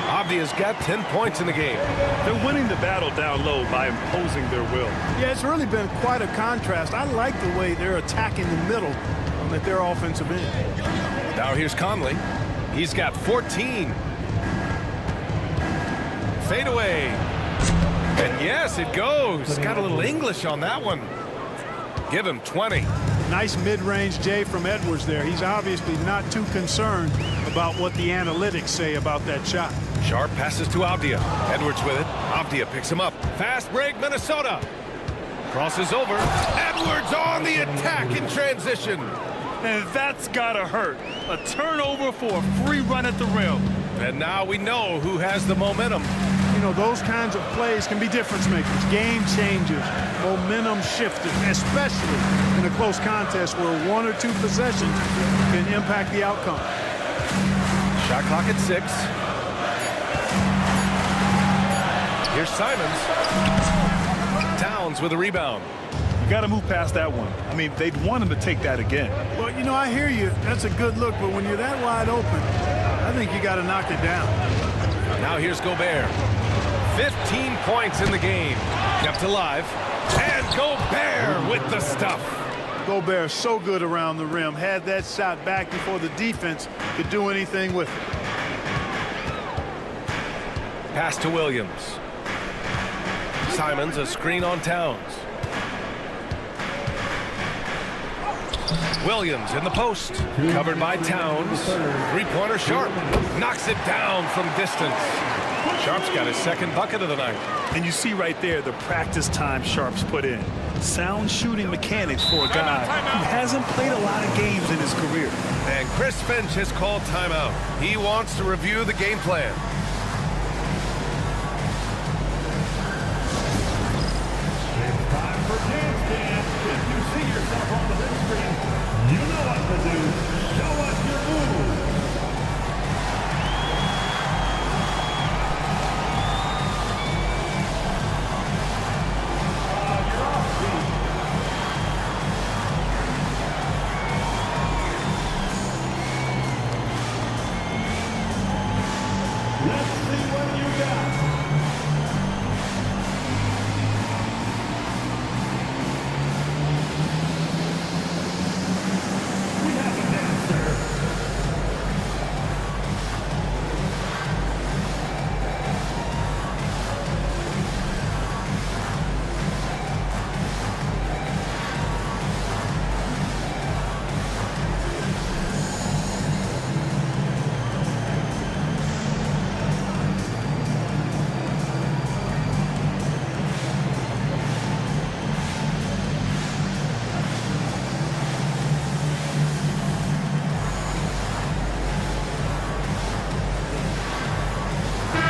Avdia's got 10 points in the game. They're winning the battle down low by imposing their will. Yeah, it's really been quite a contrast. I like the way they're attacking the middle at their offensive end. Now here's Conley. He's got 14. Fade away. And yes, it goes. Got a little English on that one. Give him 20. Nice mid-range J from Edwards there. He's obviously not too concerned about what the analytics say about that shot. Sharp passes to Avdia. Edwards with it. Avdia picks him up. Fast break, Minnesota. Crosses over. Edwards on the attack in transition. And that's gotta hurt. A turnover for a free run at the rim. And now we know who has the momentum. You know, those kinds of plays can be difference makers, game changers, momentum shifters, especially in a close contest where 1 or 2 possessions can impact the outcome. Shot clock at 6. Here's Simons. Towns with a rebound. You got to move past that one. I mean, they'd want him to take that again. Well, you know, I hear you. That's a good look, but when you're that wide open, I think you got to knock it down. Now here's Gobert. 15 points in the game. Kept alive. And Gobert with the stuff. Gobert so good around the rim. Had that shot back before the defense could do anything with it. Pass to Williams. Simons, a screen on Towns. Williams in the post. Covered by Towns. Three-pointer Sharp. Knocks it down from distance. Sharp's got his second bucket of the night. And you see right there the practice time Sharp's put in. Sound shooting mechanics for a guy who hasn't played a lot of games in his career. And Chris Finch has called timeout. He wants to review the game plan. It's time for dance dance. If you see yourself on the big screen, you know what to do. Show us your move. Let's see what you got. We have a dancer.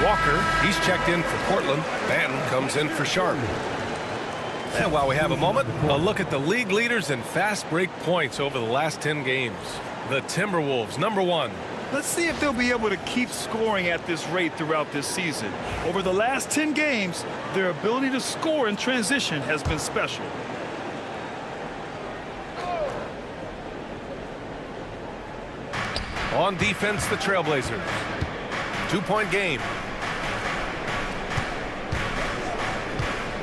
Walker, he's checked in for Portland. Banton comes in for Sharp. And while we have a moment, a look at the league leaders in fast break points over the last 10 games. The Timberwolves, #1. Let's see if they'll be able to keep scoring at this rate throughout this season. Over the last 10 games, their ability to score in transition has been special. On defense, the Trailblazers. 2-point game.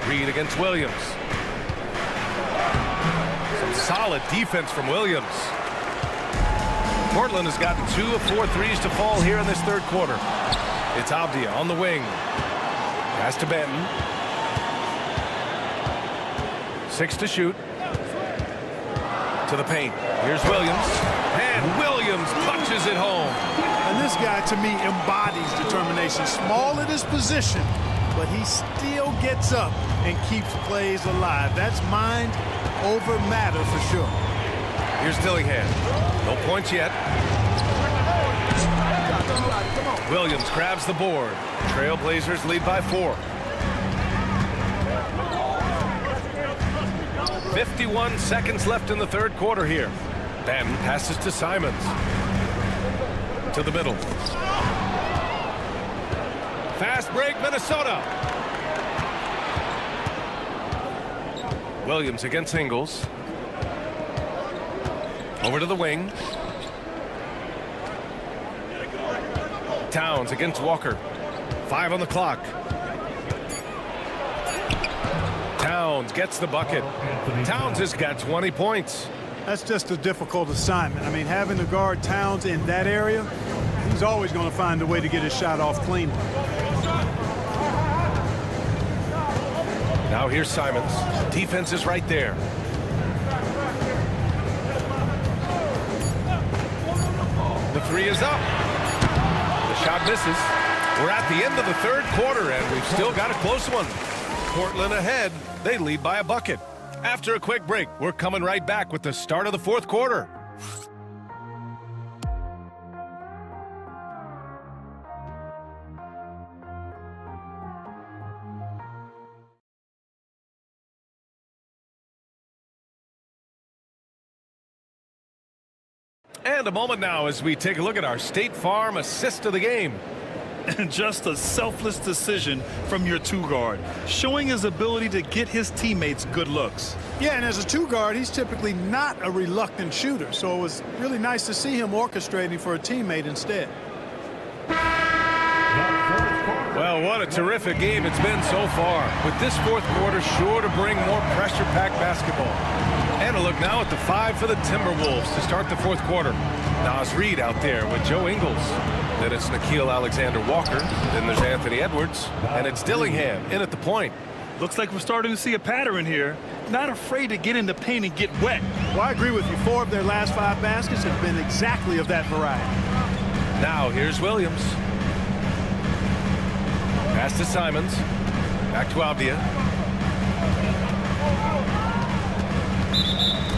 Reed against Williams. Some solid defense from Williams. Portland has gotten 2 of 4 threes to fall here in this third quarter. It's Avdia on the wing. Pass to Banton. 6 to shoot. To the paint. Here's Williams. And Williams punches it home. And this guy, to me, embodies determination. Small at his position, but he still gets up and keeps plays alive. That's mind over matter for sure. Here's Dillingham. No points yet. Williams grabs the board. Trailblazers lead by 4. 51 seconds left in the third quarter here. Banton passes to Simons. To the middle. Fast break, Minnesota. Williams against Ingles. Over to the wing. Towns against Walker. 5 on the clock. Towns gets the bucket. Towns has got 20 points. That's just a difficult assignment. I mean, having to guard Towns in that area, he's always going to find a way to get his shot off cleanly. Now here's Simons. Defense is right there. The 3 is up. The shot misses. We're at the end of the third quarter, and we've still got a close one. Portland ahead. They lead by a bucket. After a quick break, we're coming right back with the start of the fourth quarter. And a moment now as we take a look at our State Farm assist of the game. And just a selfless decision from your 2-guard, showing his ability to get his teammates good looks. Yeah, and as a 2-guard, he's typically not a reluctant shooter, so it was really nice to see him orchestrating for a teammate instead. Well, what a terrific game it's been so far. With this fourth quarter sure to bring more pressure-packed basketball. And a look now at the 5 for the Timberwolves to start the fourth quarter. Nas Reed out there with Joe Ingles. Then it's Nickeil Alexander-Walker. Then there's Anthony Edwards. And it's Dillingham in at the point. Looks like we're starting to see a pattern here. Not afraid to get in the paint and get wet. Well, I agree with you. 4 of their last 5 baskets have been exactly of that variety. Now here's Williams. Pass to Simons. Back to Avdia.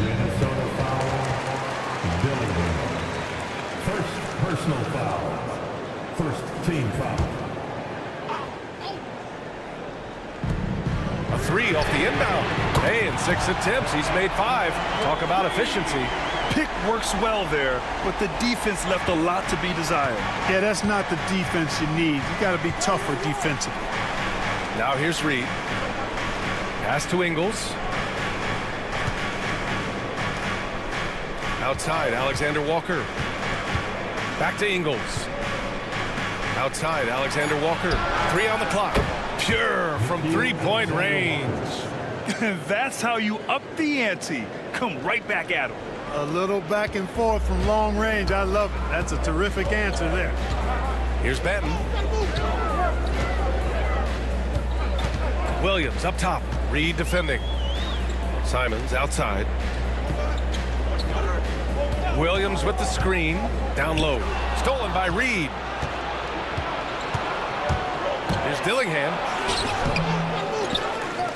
Minnesota foul. Dillingham. First personal foul. First team foul. A 3 off the inbound. Hey, in 6 attempts, he's made 5. Talk about efficiency. Pick works well there, but the defense left a lot to be desired. Yeah, that's not the defense you need. You got to be tougher defensively. Now here's Reed. Pass to Ingles. Outside, Alexander-Walker. Back to Ingles. Outside, Alexander-Walker. 3 on the clock. Pure from three-point range. That's how you up the ante. Come right back at him. A little back and forth from long range. I love it. That's a terrific answer there. Here's Benton. Williams up top. Reed defending. Simons outside. Williams with the screen. Down low. Stolen by Reed. Here's Dillingham.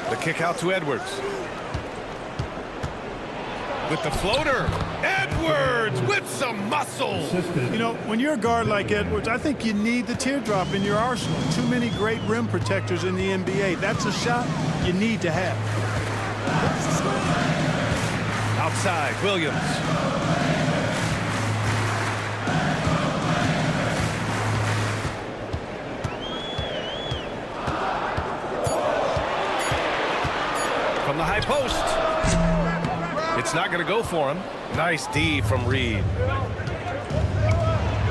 The kick out to Edwards. With the floater. Edwards with some muscle. You know, when you're a guard like Edwards, I think you need the teardrop in your arsenal. Too many great rim protectors in the NBA. That's a shot you need to have. Outside, Williams. From the high post. It's not going to go for him. Nice D from Reed.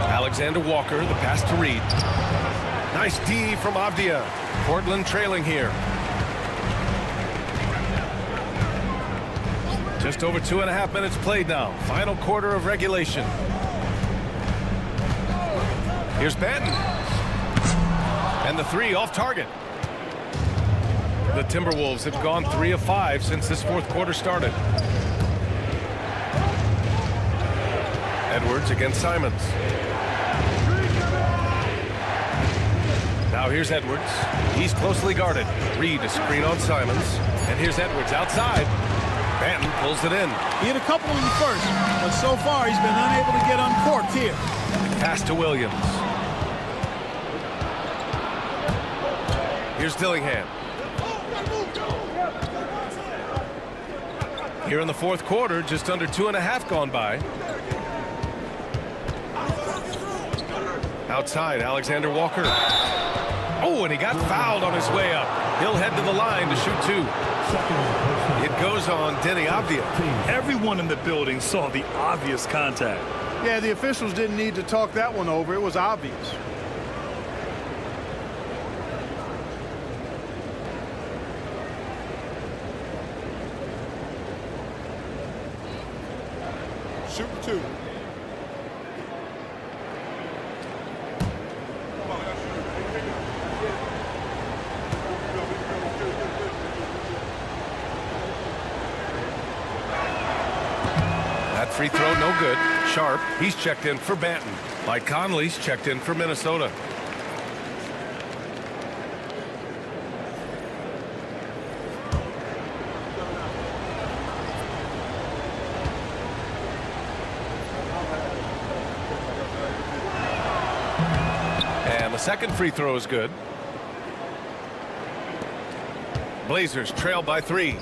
Alexander-Walker, the pass to Reed. Nice D from Avdia. Portland trailing here. Just over 2.5 minutes played now. Final quarter of regulation. Here's Benton. And the 3 off target. The Timberwolves have gone 3 of 5 since this fourth quarter started. Edwards against Simons. Now here's Edwards. He's closely guarded. Reed a screen on Simons. And here's Edwards outside. Banton pulls it in. He had a couple in the first, but so far he's been unable to get uncorked here. Pass to Williams. Here's Dillingham. Here in the fourth quarter, just under 2.5 gone by. Outside, Alexander-Walker. Oh, and he got fouled on his way up. He'll head to the line to shoot 2. It goes on Denny Avdia. Everyone in the building saw the obvious contact. Yeah, the officials didn't need to talk that one over. It was obvious. Shoot 2. That free throw, no good. Sharp, he's checked in for Banton. Mike Conley's checked in for Minnesota. And the second free throw is good. Blazers trail by 3.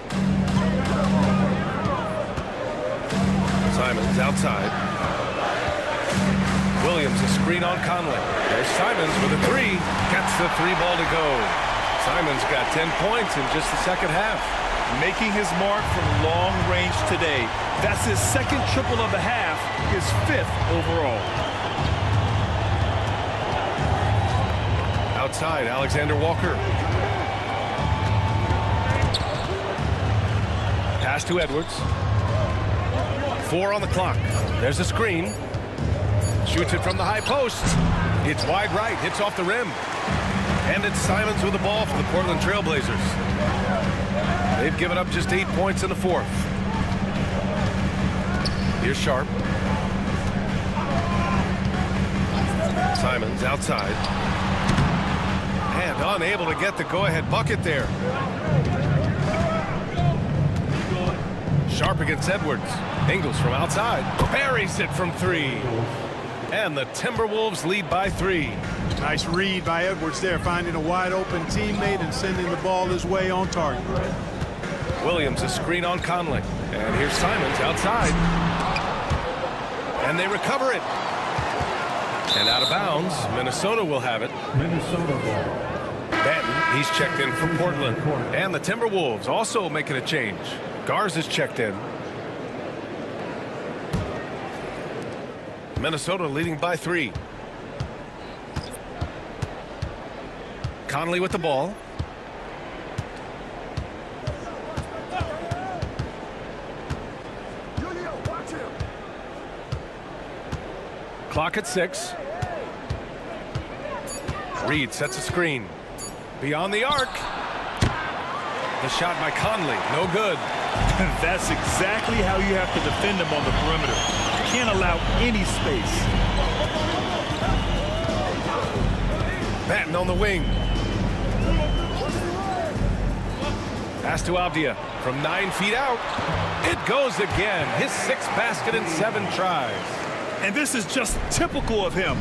Simons outside. Williams a screen on Conley. There's Simons with a 3. Gets the 3 ball to go. Simons got 10 points in just the second half. Making his mark from long range today. That's his second triple of the half, his 5th overall. outside, Alexander Walker. Pass to Edwards. 4 on the clock. There's a screen. Shoots it from the high post. It's wide right, hits off the rim. And it's Simons with the ball for the Portland Trailblazers. They've given up just 8 points in the fourth. Here's Sharp. Simons outside. And unable to get the go-ahead bucket there. Sharp against Edwards. Ingles from outside. Buries it from 3. And the Timberwolves lead by 3. Nice read by Edwards there, finding a wide open teammate and sending the ball his way on target. Williams a screen on Conley. And here's Simons outside. And they recover it. And out of bounds, Minnesota will have it. Minnesota ball. Banton, he's checked in for Portland. And the Timberwolves also making a change. Garza's checked in. Minnesota leading by 3. Conley with the ball. Clock at 6. Reed sets a screen. Beyond the arc. The shot by Conley. No good. That's exactly how you have to defend him on the perimeter. You can't allow any space. Banton on the wing. Pass to Avdia from 9 feet out. It goes again. His 6th basket in 7 tries. And this is just typical of him.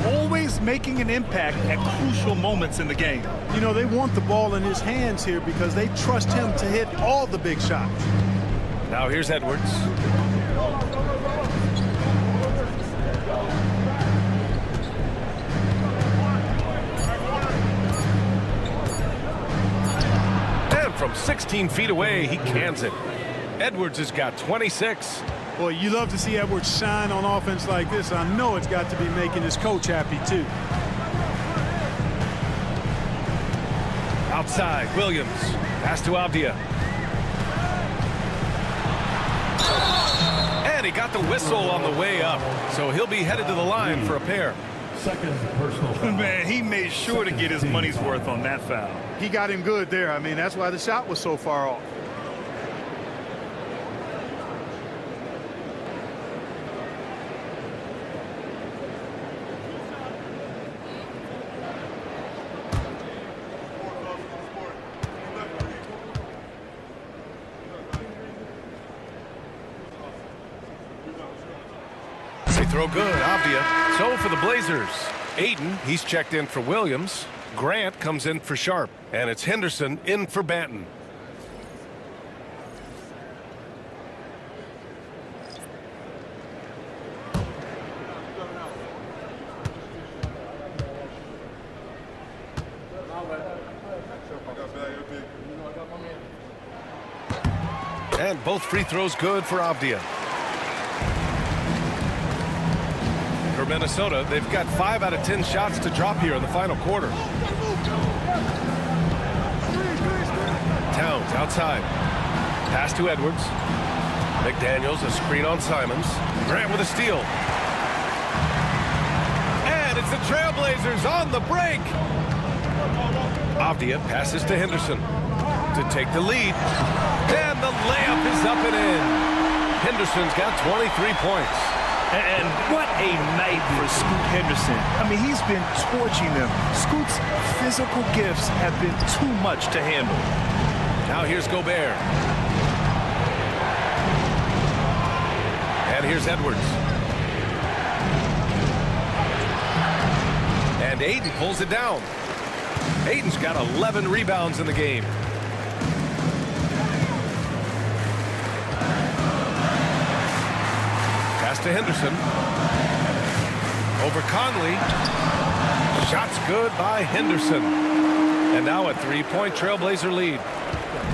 Always making an impact at crucial moments in the game. You know, they want the ball in his hands here because they trust him to hit all the big shots. Now here's Edwards. And from 16 feet away, he cans it. Edwards has got 26. Boy, you love to see Edwards shine on offense like this. I know it's got to be making his coach happy, too. Outside, Williams. Pass to Avdia. And he got the whistle on the way up. So he'll be headed to the line for a pair. Second personal foul. Man, he made sure to get his money's worth on that foul. He got him good there. I mean, that's why the shot was so far off. Throw good, Avdia. So for the Blazers, Ayton, he's checked in for Williams. Grant comes in for Sharp. And it's Henderson in for Banton. And both free throws good for Avdia. For Minnesota, they've got 5 out of 10 shots to drop here in the final quarter. Towns outside. Pass to Edwards. McDaniels, a screen on Simons. Grant with a steal. And it's the Trailblazers on the break. Avdia passes to Henderson to take the lead. And the layup is up and in. Henderson's got 23 points. And what a night for Scoot Henderson. I mean, he's been torching them. Scoot's physical gifts have been too much to handle. Now here's Gobert. And here's Edwards. And Ayton pulls it down. Ayton's got 11 rebounds in the game. Pass to Henderson. Over Conley. Shots good by Henderson. And now a 3-point Trailblazer lead.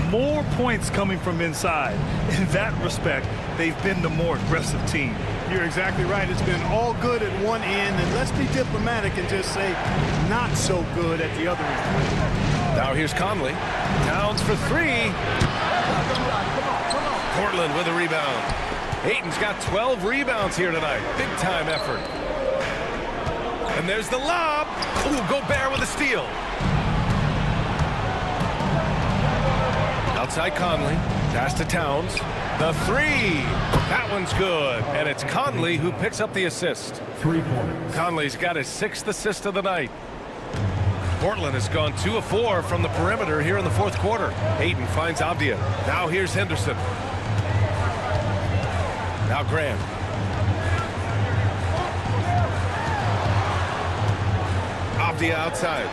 More points coming from inside. In that respect, they've been the more aggressive team. You're exactly right. It's been all good at one end, and let's be diplomatic and just say not so good at the other end. Now here's Conley. Towns for three. Portland with a rebound. Ayton's got 12 rebounds here tonight. Big time effort. And there's the lob. Ooh, Gobert with a steal. Outside Conley. Pass to Towns. The three. That one's good. And it's Conley who picks up the assist. 3 points. Conley's got his 6th assist of the night. Portland has gone 2 of 4 from the perimeter here in the 4th quarter. Ayton finds Avdia. Now here's Henderson. Now Graham. Avdia outside.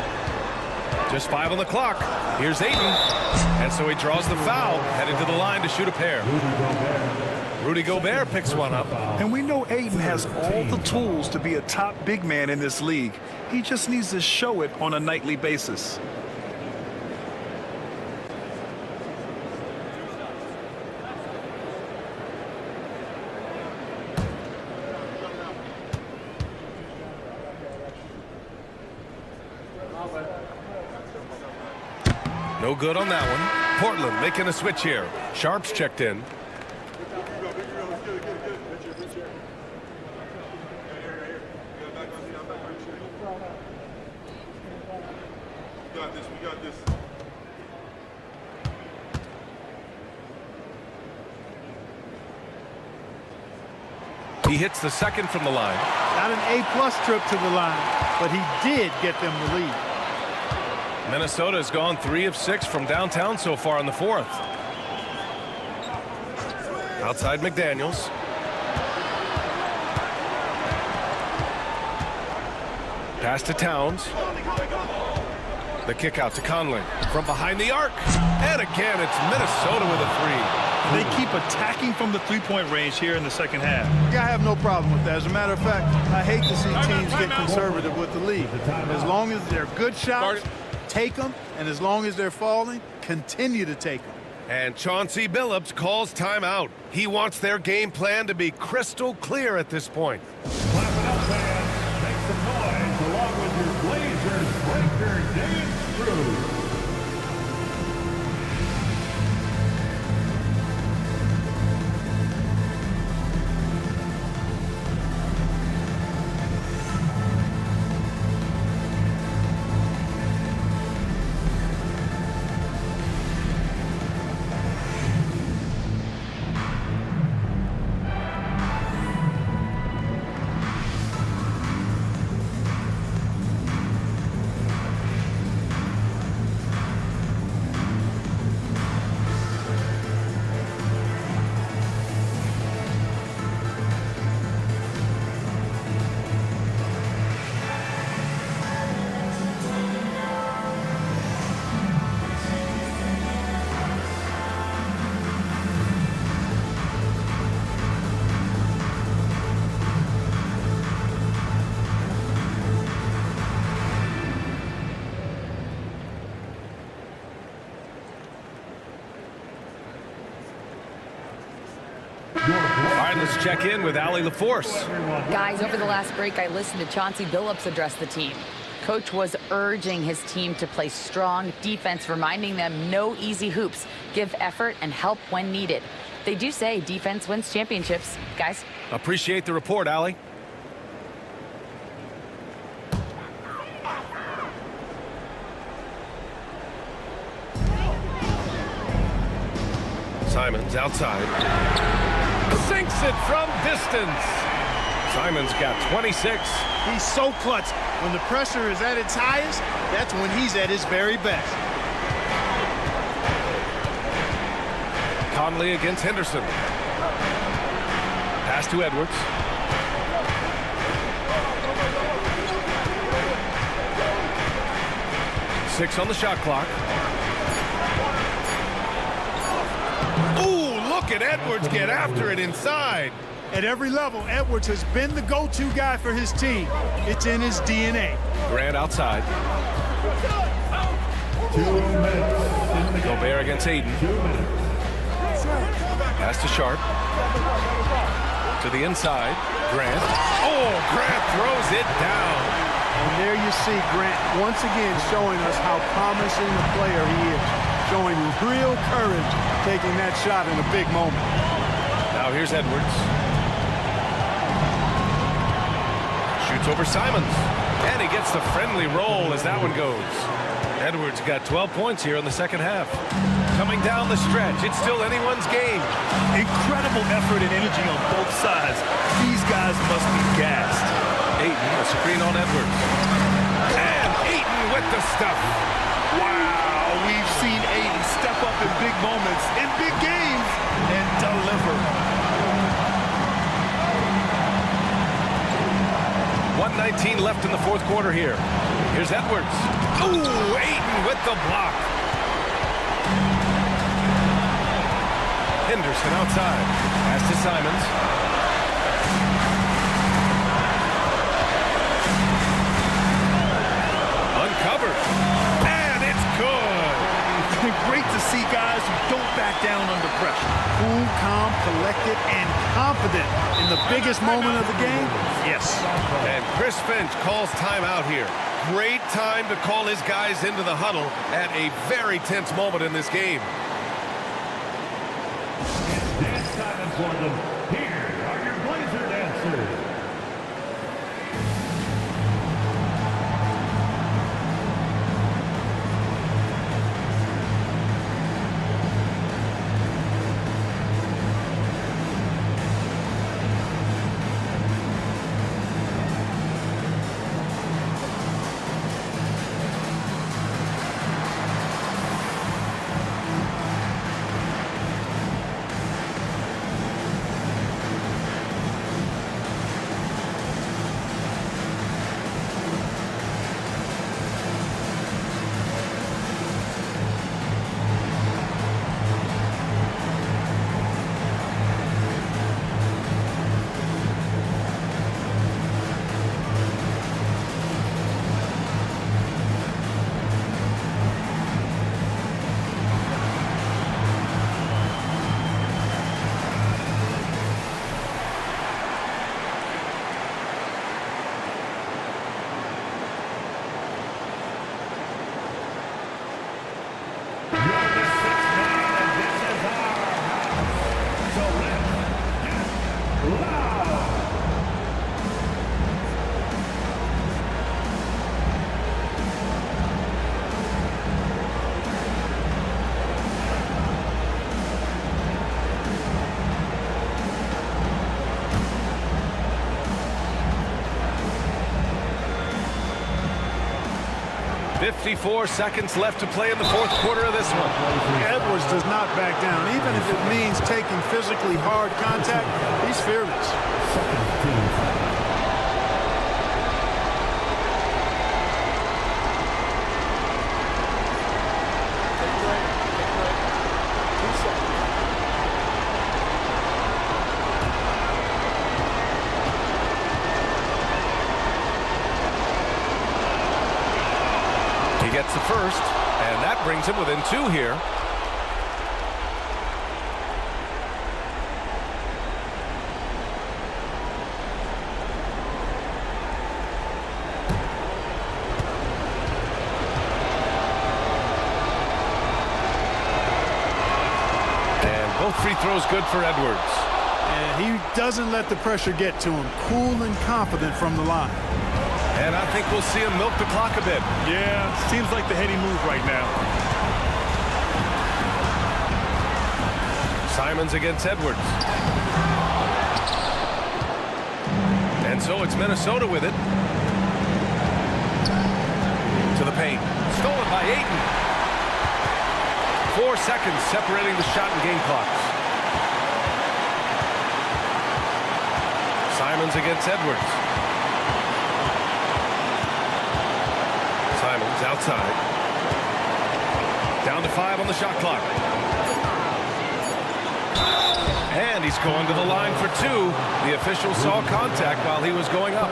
Just 5 on the clock. Here's Ayton. And so he draws the foul, heading to the line to shoot a pair. Rudy Gobert picks one up. And we know Ayton has all the tools to be a top big man in this league. He just needs to show it on a nightly basis. No good on that one. Portland making a switch here. Sharp's checked in. We got this. He hits the second from the line. Not an A-plus trip to the line, but he did get them the lead. Minnesota has gone 3 of 6 from downtown so far in the 4th. Outside McDaniels. Pass to Towns. The kick out to Conley. From behind the arc. And again, it's Minnesota with a 3. They keep attacking from the three-point range here in the second half. I have no problem with that. As a matter of fact, I hate to see teams get conservative with the lead. As long as they're good shots, take them, and as long as they're falling, continue to take them. And Chauncey Billups calls timeout. He wants their game plan to be crystal clear at this point. Clap it up, fans. Make some noise along with your Blazers breaker dance crew. All right, let's check in with Allie LaForce. Guys, over the last break, I listened to Chauncey Billups address the team. Coach was urging his team to play strong defense, reminding them no easy hoops, give effort, and help when needed. They do say defense wins championships, guys. Appreciate the report, Allie. Simons outside. Sinks it from distance. Simons got 26. He's so clutch. When the pressure is at its highest, that's when he's at his very best. Conley against Henderson. Pass to Edwards. Six on the shot clock. Ooh, look at Edwards get after it inside. At every level, Edwards has been the go-to guy for his team. It's in his DNA. Grant outside. 2 minutes. Gobert against Ayton. 2 minutes. Pass to Sharp. To the inside, Grant. Oh, Grant throws it down. And there you see Grant once again showing us how promising a player he is. Showing real courage taking that shot in a big moment. Now here's Edwards. Shoots over Simons. And he gets the friendly roll as that one goes. Edwards got 12 points here in the second half. Coming down the stretch, it's still anyone's game. Incredible effort and energy on both sides. These guys must be gassed. Ayton, a screen on Edwards. And Ayton with the stuff. Wow, we've seen Ayton step up in big moments, in big games, and deliver. 1:19 left in the fourth quarter here. Here's Edwards. Ooh, Ayton with the block. Henderson outside. Pass to Simons. Uncovered. And it's good. Great to see guys who don't back down under pressure. Cool, calm, collected, and confident in the biggest moment of the game. Yes. And Chris Finch calls timeout here. Great time to call his guys into the huddle at a very tense moment in this game. Dance time for them. Here are your Blazer dancers. .54 seconds left to play in the fourth quarter of this one. Edwards does not back down. Even if it means taking physically hard contact, he's fearless. He gets the first, and that brings him within 2 here. And both free throws good for Edwards. And he doesn't let the pressure get to him. Cool and confident from the line. And I think we'll see him milk the clock a bit. Yeah, seems like the heady move right now. Simons against Edwards. And so it's Minnesota with it. To the paint. Stolen by Ayton. 4 seconds separating the shot and game clocks. Simons against Edwards. Simons outside. Down to 5 on the shot clock. And he's going to the line for 2. The official saw contact while he was going up.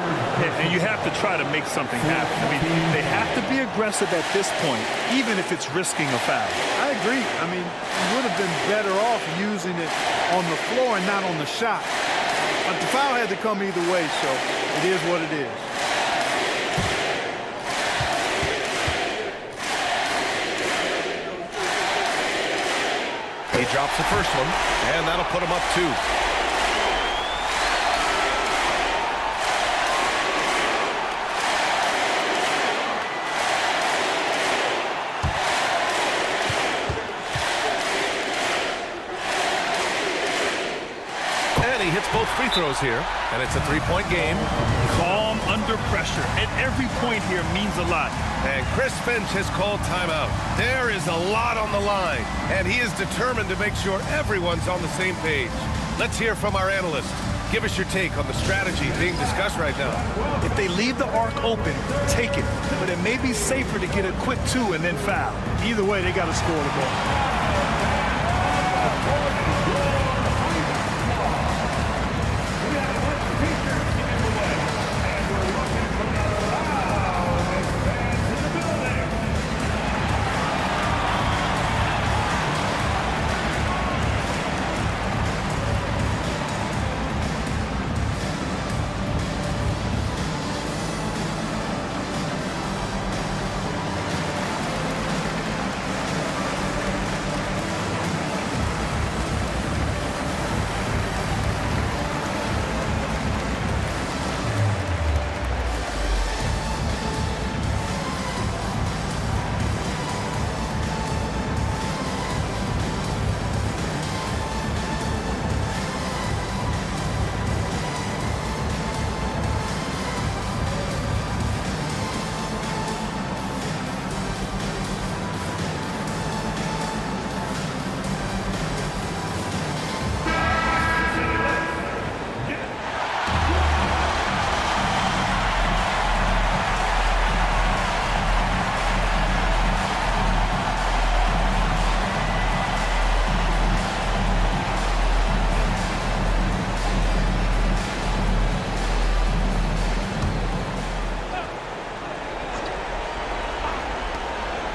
And you have to try to make something happen. I mean, they have to be aggressive at this point, even if it's risking a foul. I agree. I mean, he would have been better off using it on the floor and not on the shot. But the foul had to come either way, so it is what it is. He drops the first one, and that'll put him up 2. And he hits both free throws here, and it's a 3-point game. Calm under pressure, and every point here means a lot. And Chris Finch has called timeout. There is a lot on the line, and he is determined to make sure everyone's on the same page. Let's hear from our analyst. Give us your take on the strategy being discussed right now. If they leave the arc open, take it. But it may be safer to get a quick 2 and then foul. Either way, they got to score the ball.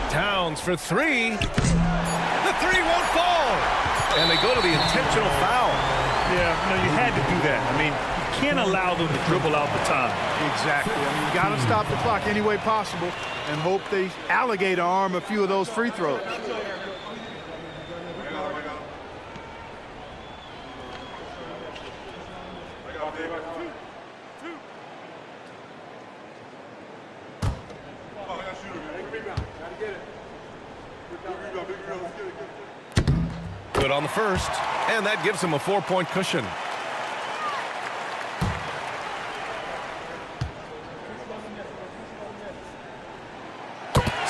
Towns for 3. The 3 won't fall. And they go to the intentional foul. Yeah, no, you had to do that. I mean, you can't allow them to dribble out the time. Exactly. I mean, you got to stop the clock any way possible and hope they alligator arm a few of those free throws. Good on the first, and that gives him a 4-point cushion.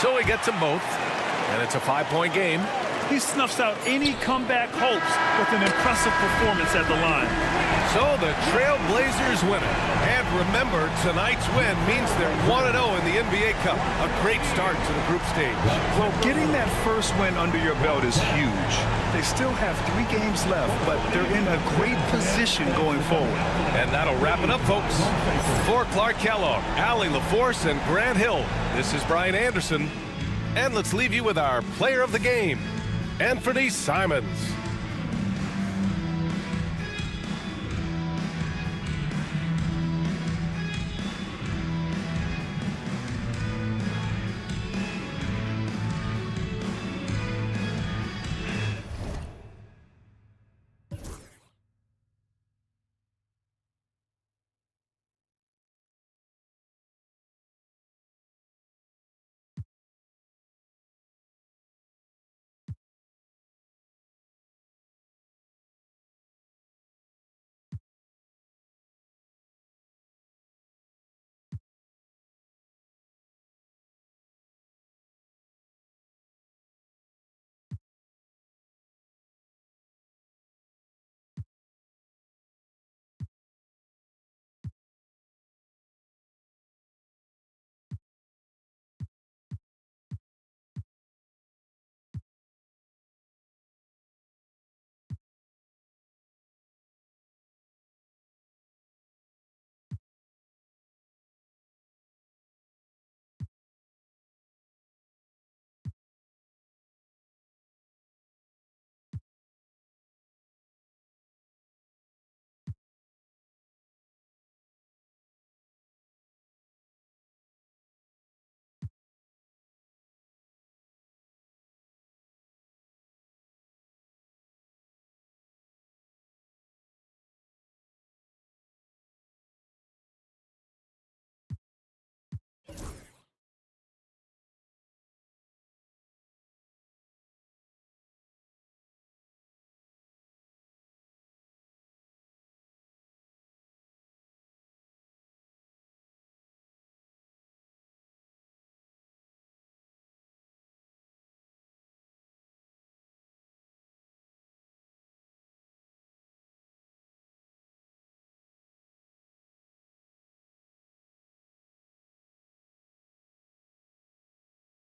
So he gets them both, and it's a 5-point game. He snuffs out any comeback hopes with an impressive performance at the line. So the Trailblazers win it. And remember, tonight's win means they're 1-0 in the NBA Cup. A great start to the group stage. Well, getting that first win under your belt is huge. They still have 3 games left, but they're in a great position going forward. And that'll wrap it up, folks. For Clark Kellogg, Allie LaForce, and Grant Hill, this is Brian Anderson. And let's leave you with our player of the game, Anthony Simons.